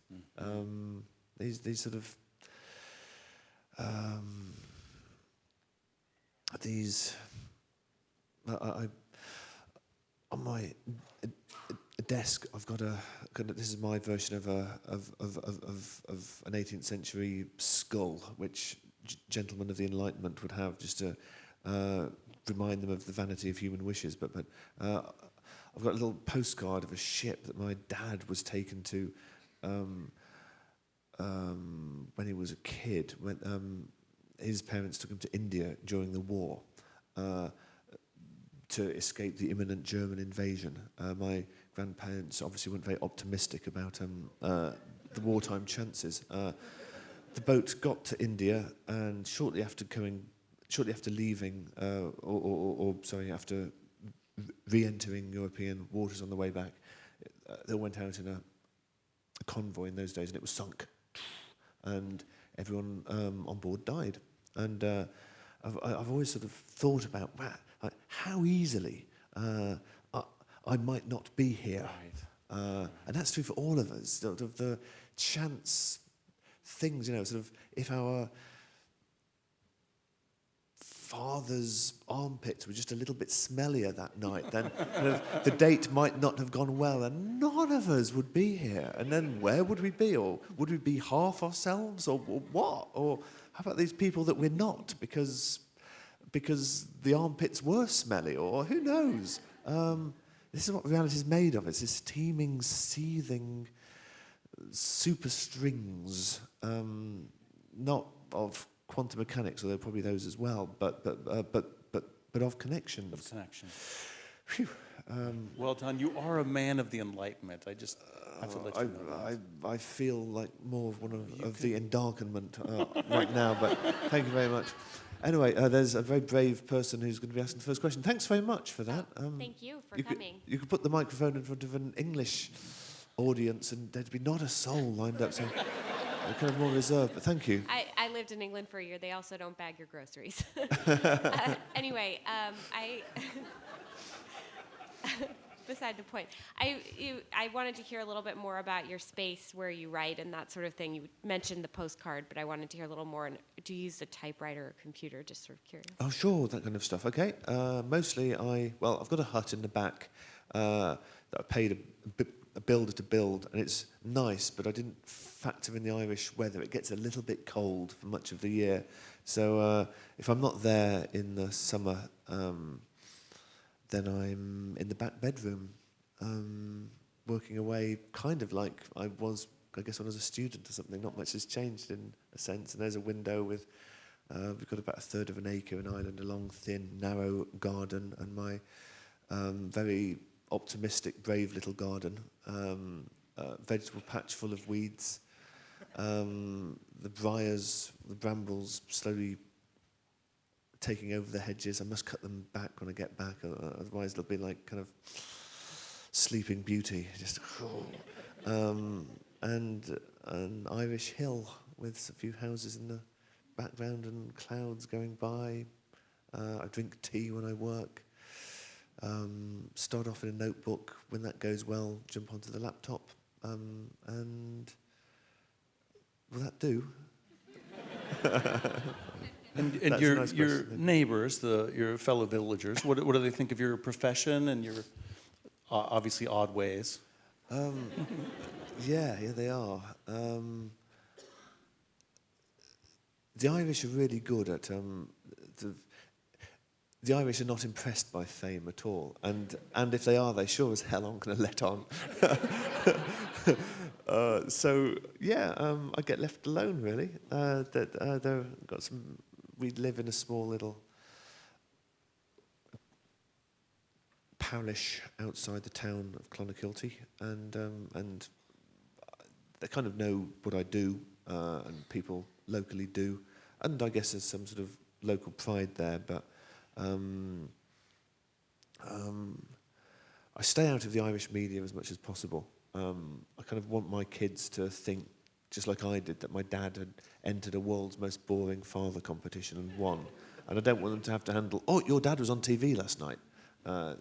these sort of these. I on my desk, I've got a. This is my version of an 18th century skull, which gentlemen of the Enlightenment would have just to remind them of the vanity of human wishes. But I've got a little postcard of a ship that my dad was taken to when he was a kid. When his parents took him to India during the war to escape the imminent German invasion. My grandparents obviously weren't very optimistic about the wartime chances. The boat got to India, and shortly after leaving, after re-entering European waters on the way back, they went out in a convoy in those days, and it was sunk, and everyone on board died. And I've always sort of thought about how easily I might not be here, and that's true for all of us. The chance things, sort of, if our father's armpits were just a little bit smellier that night, then kind of the date might not have gone well, and none of us would be here. And then where would we be? Or would we be half ourselves, or what? Or how about these people that we're not because the armpits were smelly, or who knows? This is what reality is made of. It's this teeming, seething super strings, not of quantum mechanics, although probably those as well, but of connections. Of connection. Phew. Well done. You are a man of the Enlightenment. I just have to let you know that. I feel like more of one of the endarkenment right now, but thank you very much. Anyway, there's a very brave person who's going to be asking the first question. Thanks very much for that. Thank you for coming. You could put the microphone in front of an English audience and there'd be not a soul lined up, so we're kind of more reserved, but thank you. I lived in England for a year. They also don't bag your groceries. Anyway, beside the point. I wanted to hear a little bit more about your space where you write and that sort of thing. You mentioned the postcard, but I wanted to hear a little more. Do you use a typewriter or computer? Just sort of curious. Oh, sure, that kind of stuff. Okay. Mostly I've got a hut in the back that I paid a builder to build, and it's nice, but I didn't factor in the Irish weather. It gets a little bit cold for much of the year. So if I'm not there in the summer, then I'm in the back bedroom, working away, kind of like I was, I guess, when I was a student or something. Not much has changed in a sense. And there's a window with, we've got about a third of an acre in Ireland, a long, thin, narrow garden, and my very optimistic, brave little garden, vegetable patch full of weeds, the briars, the brambles slowly taking over the hedges. I must cut them back when I get back, otherwise they'll be like kind of Sleeping Beauty, just and an Irish hill with a few houses in the background and clouds going by. I drink tea when I work. Start off in a notebook. When that goes well, jump onto the laptop. And will that do? And That's your a nice question. neighbors, your fellow villagers, what do they think of your profession and your obviously odd ways? Yeah, they are. The Irish are really good at the Irish are not impressed by fame at all, and if they are, they sure as hell aren't going to let on. So yeah, I get left alone really. We live in a small little parish outside the town of Clonakilty, and they kind of know what I do, and people locally do, and I guess there's some sort of local pride there, but I stay out of the Irish media as much as possible. I kind of want my kids to think, just like I did, that my dad had entered a world's most boring father competition and won. And I don't want them to have to handle, oh, your dad was on TV last night.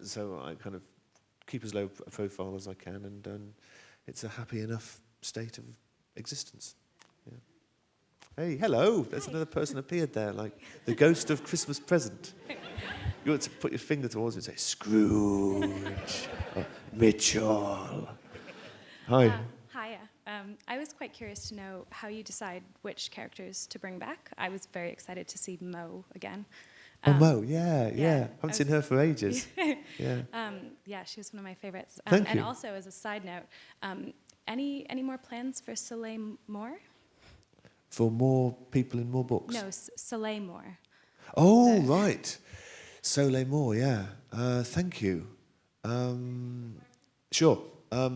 So I kind of keep as low a profile as I can, and it's a happy enough state of existence. Yeah. Hey, hello, there's another person appeared there, like the ghost of Christmas present. You want to put your finger towards it and say, Scrooge, or Mitchell. Hi. Hiya. I was quite curious to know how you decide which characters to bring back. I was very excited to see Mo again. Oh, Mo, yeah. yeah, Haven't seen her for ages. Yeah. Yeah, she was one of my favorites. Thank and you. also, as a side note, any more plans for Soleil Moore? For more people in more books? No, Soleil Moore. Oh, right. Soleil Moore, yeah. Thank you. Sure.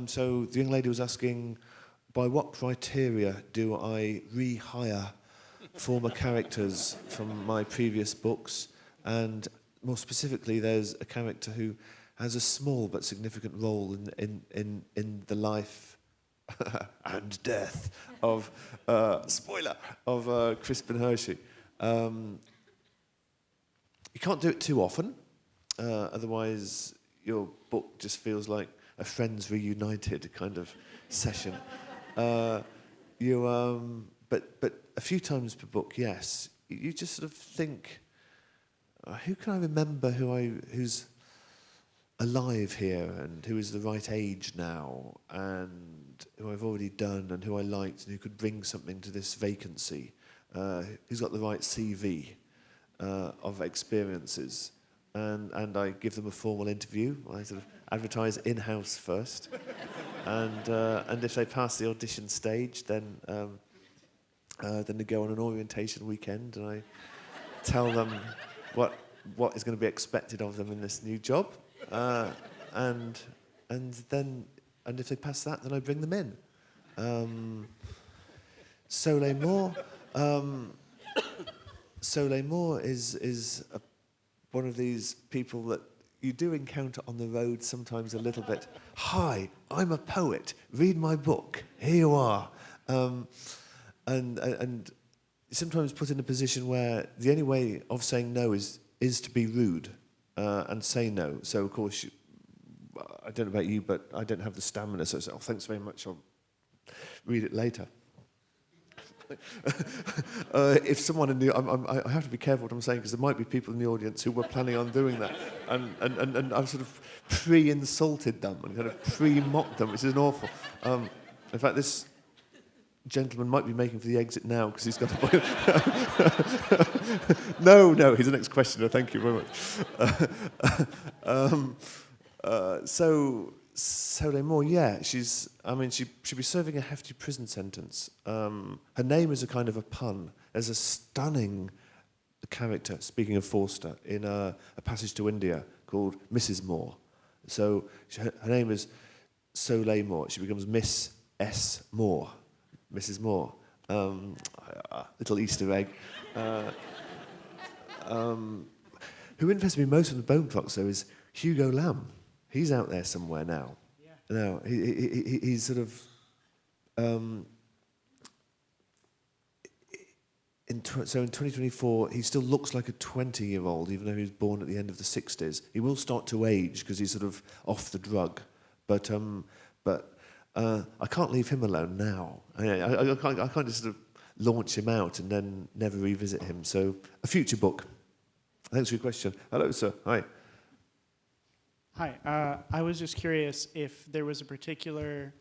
So the young lady was asking, by what criteria do I rehire former characters from my previous books? And more specifically, there's a character who has a small but significant role in the life and death of, spoiler, of Crispin Hershey. You can't do it too often, otherwise your book just feels like a Friends Reunited kind of session. But a few times per book, yes. You just sort of think, who can I remember who's alive here and who is the right age now and who I've already done and who I liked and who could bring something to this vacancy, who's got the right CV of experiences. And I give them a formal interview. I sort of advertise in-house first. And if they pass the audition stage, then they go on an orientation weekend, and I tell them what is going to be expected of them in this new job. And if they pass that, then I bring them in. Soleil Moore. Soleil Moore is one of these people that you do encounter on the road sometimes a little bit. Hi, I'm a poet. Read my book. Here you are. And sometimes put in a position where the only way of saying no is to be rude and say no. So, of course, I don't know about you, but I don't have the stamina. So I say, oh, thanks very much. I'll read it later. If someone in the, I have to be careful what I'm saying because there might be people in the audience who were planning on doing that, and I've sort of pre-insulted them and kind of pre-mocked them, which is awful. In fact, this gentleman might be making for the exit now because he's got a. No, he's the next questioner. Thank you very much. Soleil Moore, yeah, she should be serving a hefty prison sentence. Her name is a kind of a pun. There's a stunning character, speaking of Forster, in a Passage to India called Mrs. Moore. So her name is Soleil Moore. She becomes Miss S. Moore, Mrs. Moore. Little Easter egg. Who interests me most from the Bone Clocks, though, is Hugo Lamb. He's out there somewhere now. Yeah. Now he's sort of in 2024 he still looks like a 20-year-old, even though he was born at the end of the 60s. He will start to age because he's sort of off the drug, but I can't leave him alone now. I can't just sort of launch him out and then never revisit him. So a future book. Thanks for your question. Hello, sir. Hi. Hi, I was just curious if there was a particular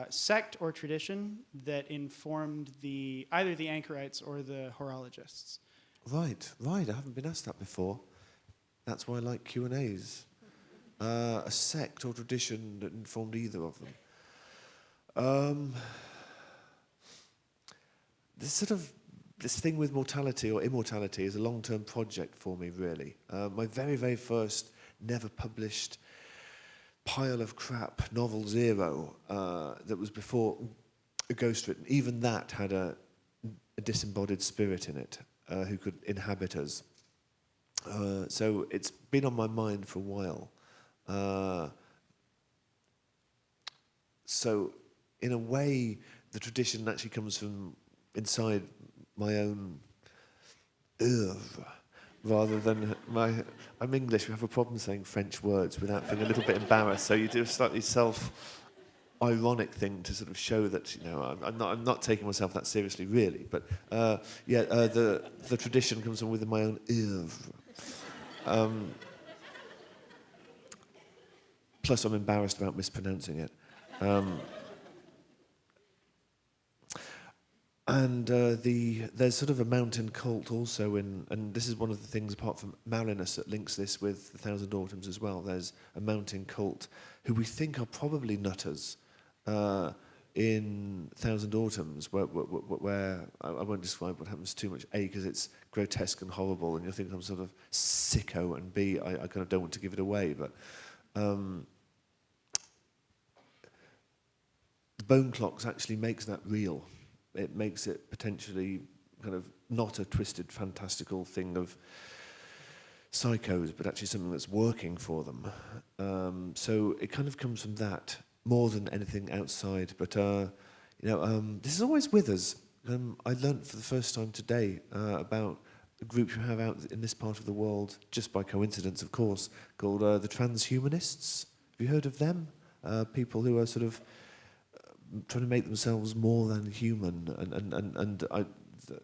sect or tradition that informed either the anchorites or the horologists. Right. I haven't been asked that before. That's why I like Q&As. A sect or tradition that informed either of them. This thing with mortality or immortality is a long-term project for me, really. My very, very first never published pile of crap, Novel Zero, that was before a ghostwritten. Even that had a a disembodied spirit in it who could inhabit us. So it's been on my mind for a while. So in a way, the tradition actually comes from inside my own oeuvre, rather than I'm English, we have a problem saying French words without feeling a little bit embarrassed, so you do a slightly self-ironic thing to sort of show that, I'm not taking myself that seriously, really, but the tradition comes from within my own oeuvre. Plus I'm embarrassed about mispronouncing it. And there's sort of a mountain cult also and this is one of the things apart from Marinus that links this with the Thousand Autumns as well. There's a mountain cult who we think are probably nutters in Thousand Autumns where I won't describe what happens too much, A, because it's grotesque and horrible and you'll think I'm sort of sicko, and B, I kind of don't want to give it away, but the Bone Clocks actually makes that real. It makes it potentially kind of not a twisted, fantastical thing of psychos, but actually something that's working for them. So it kind of comes from that more than anything outside. But this is always with us. I learnt for the first time today about a group you have out in this part of the world, just by coincidence, of course, called the transhumanists. Have you heard of them? People who are sort of trying to make themselves more than human, the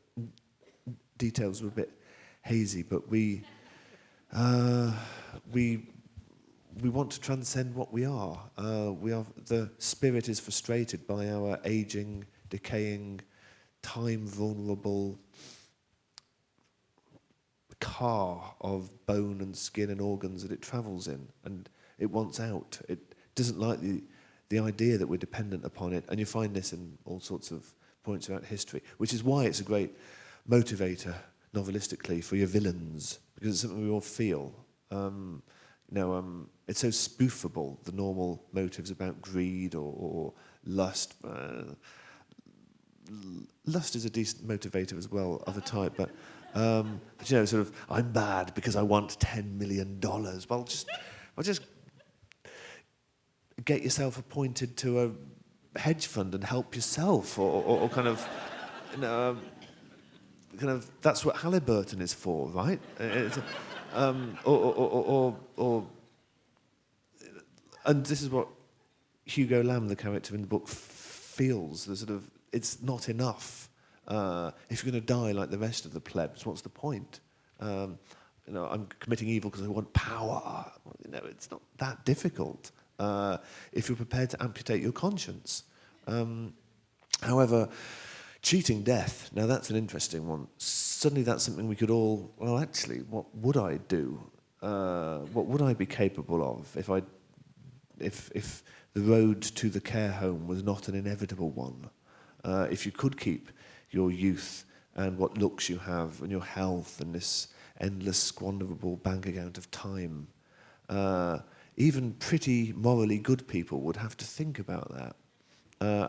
details were a bit hazy, but we want to transcend what we are. The spirit is frustrated by our aging, decaying, time-vulnerable car of bone and skin and organs that it travels in, and it wants out. It doesn't like the idea that we're dependent upon it, and you find this in all sorts of points throughout history, which is why it's a great motivator novelistically for your villains, because it's something we all feel. It's so spoofable, the normal motives about greed or lust. Lust is a decent motivator as well, of a type, but sort of, I'm bad because I want $10 million. Well, just get yourself appointed to a hedge fund and help yourself, or kind of, that's what Halliburton is for, right? And this is what Hugo Lamb, the character in the book, feels. The sort of, it's not enough. If you're going to die like the rest of the plebs, what's the point? I'm committing evil because I want power. It's not that difficult. If you're prepared to amputate your conscience. However, cheating death, now that's an interesting one. Suddenly that's something we could all, well, actually, what would I do? What would I be capable of if the road to the care home was not an inevitable one? If you could keep your youth and what looks you have and your health and this endless squanderable bank account of time, even pretty morally good people would have to think about that.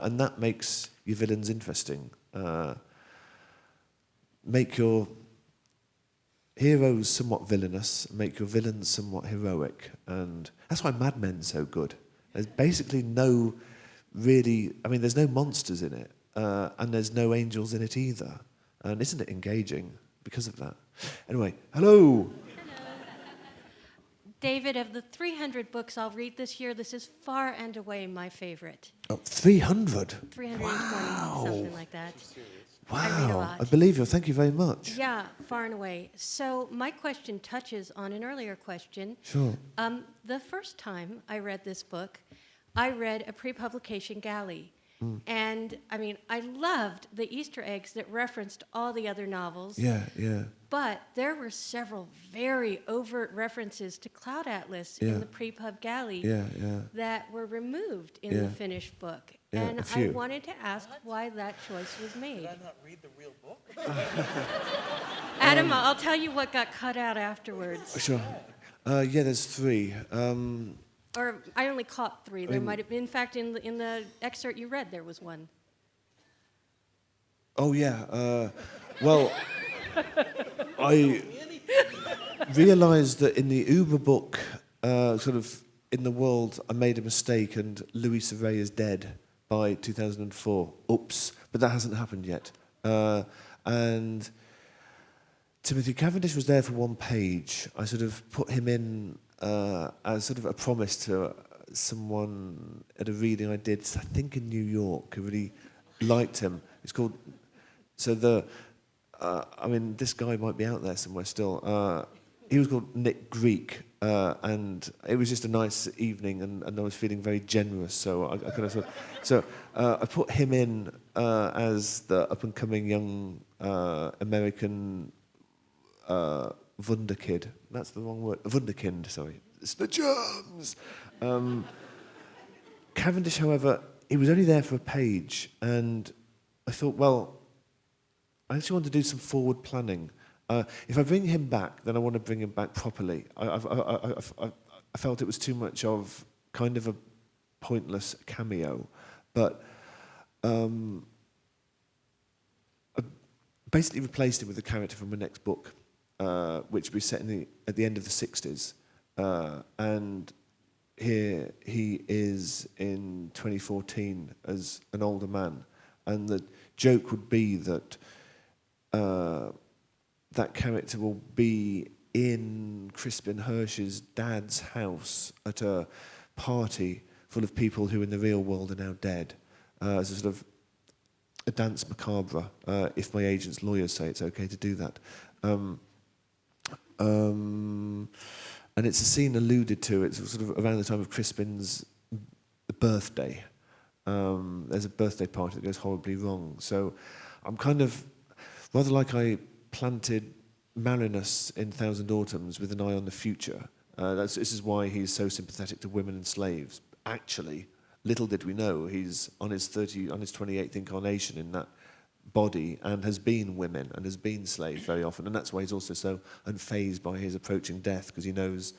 And that makes your villains interesting. Make your heroes somewhat villainous, make your villains somewhat heroic. And that's why Mad Men's so good. There's basically there's no monsters in it. And there's no angels in it either. And isn't it engaging because of that? Anyway, hello. David, of the 300 books I'll read this year, this is far and away my favorite. Oh, 300? 320, Wow. something like that. Wow. I read a lot. I believe you. Thank you very much. Yeah, far and away. So my question touches on an earlier question. Sure. The first time I read this book, I read a pre-publication galley. And, I loved the Easter eggs that referenced all the other novels. Yeah. But there were several very overt references to Cloud Atlas in the pre-pub galley that were removed in the finished book. Yeah, and a few. I wanted to ask why that choice was made. Did I not read the real book? Adam, I'll tell you what got cut out afterwards. Sure. There's 3. Or I only caught 3. There might have been, in fact, in the excerpt you read, there was one. Oh yeah. Well, I realised that in the Uber book, sort of in the world, I made a mistake, and Louis Surrey is dead by 2004. Oops, but that hasn't happened yet. And Timothy Cavendish was there for one page. I sort of put him in as sort of a promise to someone at a reading I did, I think in New York, who really liked him. It's called, so the, I mean, this guy might be out there somewhere still. He was called Nick Greek, and it was just a nice evening, and I was feeling very generous, so I kind of sort of, so I put him in as the up-and-coming young American Wunderkid. That's the wrong word. Wunderkind, sorry. It's the germs. Cavendish, however, he was only there for a page, and I thought, well, I actually want to do some forward planning. If I bring him back, then I want to bring him back properly. I felt it was too much of kind of a pointless cameo, but I basically replaced him with a character from my next book, which will be set at the end of the 60s. And here he is in 2014 as an older man. And the joke would be that that character will be in Crispin Hersh's dad's house at a party full of people who in the real world are now dead, as a sort of a dance macabre, if my agent's lawyers say it's okay to do that. And it's a scene alluded to. It's sort of around the time of Crispin's birthday. There's a birthday party that goes horribly wrong. So I'm kind of, rather like I planted Marinus in Thousand Autumns with an eye on the future. This is why he's so sympathetic to women and slaves. Actually, little did we know, he's on his 28th incarnation in that body, and has been women and has been slaves very often, and that's why he's also so unfazed by his approaching death, because he knows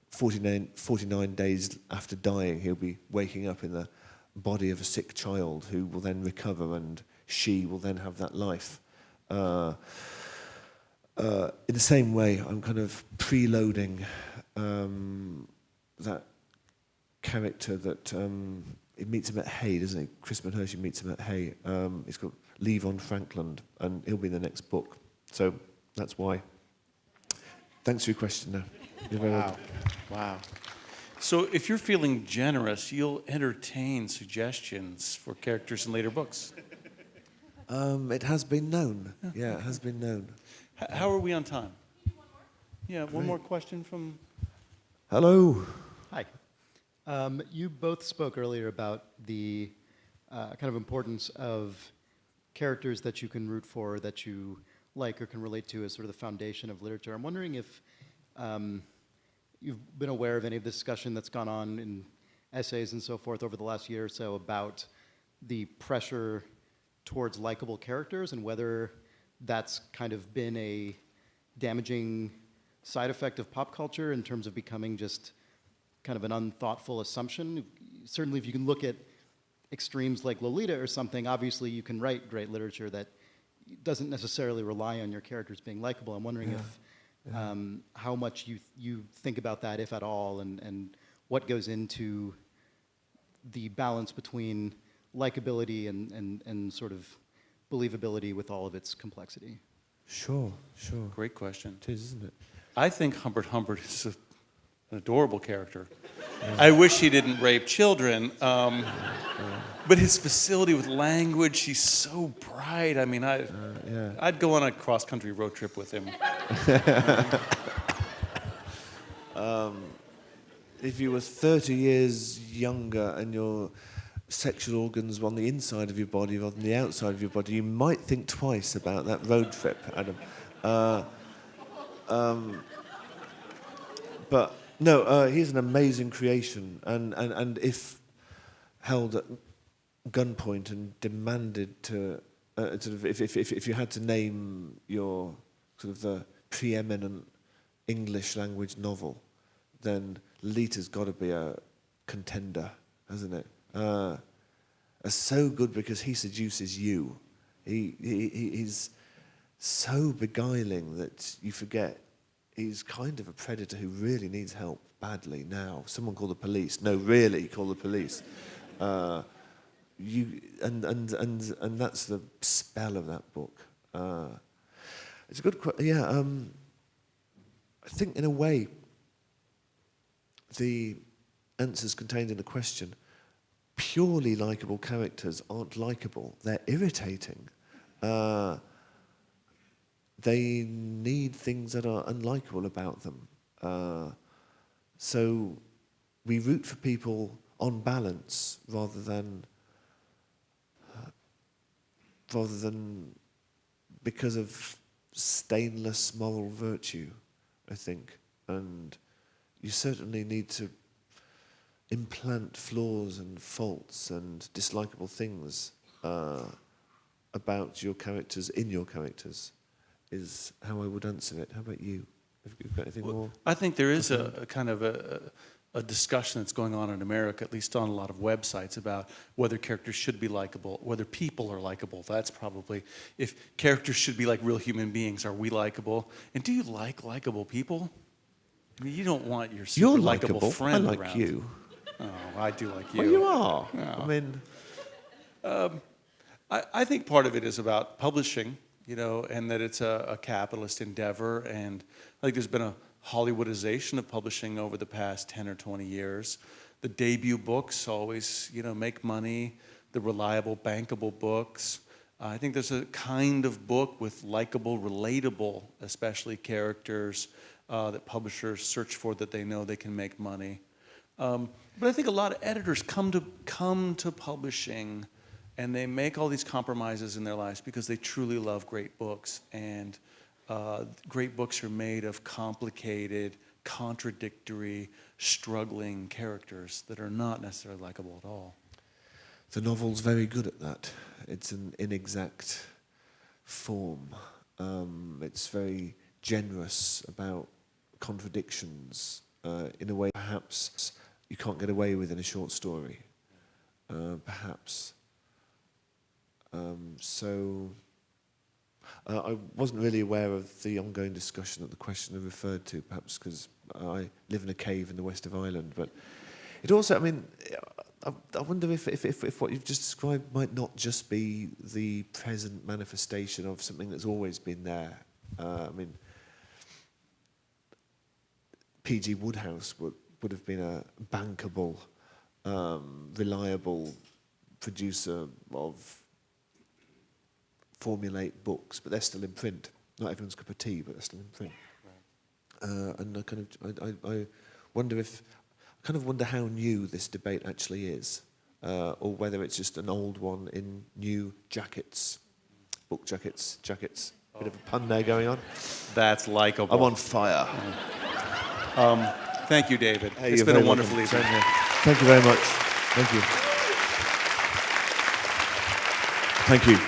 49 days after dying he'll be waking up in the body of a sick child who will then recover, and she will then have that life. In the same way, I'm kind of preloading that character that he meets him at Hay, doesn't he? Crispin Hershey meets him at Hay. He's called Levon Frankland, and he'll be in the next book. So that's why. Thanks for your question now. You're very welcome. Wow. So if you're feeling generous, you'll entertain suggestions for characters in later books. It has been known. Yeah, it has been known. How are we on time? Yeah, one more question from... Hello. Hi. You both spoke earlier about the kind of importance of characters that you can root for, that you like or can relate to as sort of the foundation of literature. I'm wondering if you've been aware of any of the discussion that's gone on in essays and so forth over the last year or so about the pressure towards likable characters, and whether that's kind of been a damaging side effect of pop culture in terms of becoming just kind of an unthoughtful assumption. Certainly if you can look at extremes like Lolita or something, obviously you can write great literature that doesn't necessarily rely on your characters being likable. I'm wondering if how much you think about that, if at all, and what goes into the balance between likability and sort of believability with all of its complexity. Sure. Great question. It is, isn't it? I think Humbert Humbert is an adorable character. I wish he didn't rape children, but his facility with language, he's so bright. I mean, I'd go on a cross-country road trip with him. If you were 30 years younger and your sexual organs were on the inside of your body rather than the outside of your body, you might think twice about that road trip, Adam. But no, he's an amazing creation, and if held at gunpoint and demanded to, sort of, if you had to name your sort of the preeminent English language novel, then Lolita's got to be a contender, hasn't it? So good because he seduces you. He's so beguiling that you forget he's kind of a predator who really needs help badly now. Someone call the police. No, really, call the police. And that's the spell of that book. It's a good I think in a way the answers contained in the question, purely likable characters aren't likable. They're irritating. They need things that are unlikable about them. So we root for people on balance rather than because of stainless moral virtue, I think. And you certainly need to implant flaws and faults and dislikable things about your characters in your characters, is how I would answer it. How about you? Have you got anything more? I think there is a kind of a discussion that's going on in America, at least on a lot of websites, about whether characters should be likable, whether people are likable. That's probably, if characters should be like real human beings, are we likable? And do you like likable people? I mean, you don't want your super You're likable likable. friend I like around. you. Oh, I do like you. Well, you are. Yeah. I mean, I think part of it is about publishing, you know, and that it's a capitalist endeavor. And I think there's been a Hollywoodization of publishing over the past 10 or 20 years. The debut books always, you know, make money, the reliable, bankable books. I think there's a kind of book with likable, relatable, especially characters that publishers search for that they know they can make money. But I think a lot of editors come to publishing and they make all these compromises in their lives because they truly love great books. And great books are made of complicated, contradictory, struggling characters that are not necessarily likable at all. the novel's very good at that. It's an inexact form. It's very generous about contradictions in a way perhaps you can't get away with in a short story. Perhaps. I wasn't really aware of the ongoing discussion that the questioner referred to, perhaps because I live in a cave in the west of Ireland. But it also, I mean, I wonder if what you've just described might not just be the present manifestation of something that's always been there. I mean, P.G. Wodehouse would have been a bankable, reliable producer of formulate books, but they're still in print. Not everyone's cup of tea, but they're still in print. Right. And I wonder I kind of wonder how new this debate actually is, or whether it's just an old one in new jackets, book jackets. Bit of a pun there going on. That's likable. I'm on fire. Thank you, David. Hey, it's been a wonderful evening. Thank you very much. Thank you. Thank you.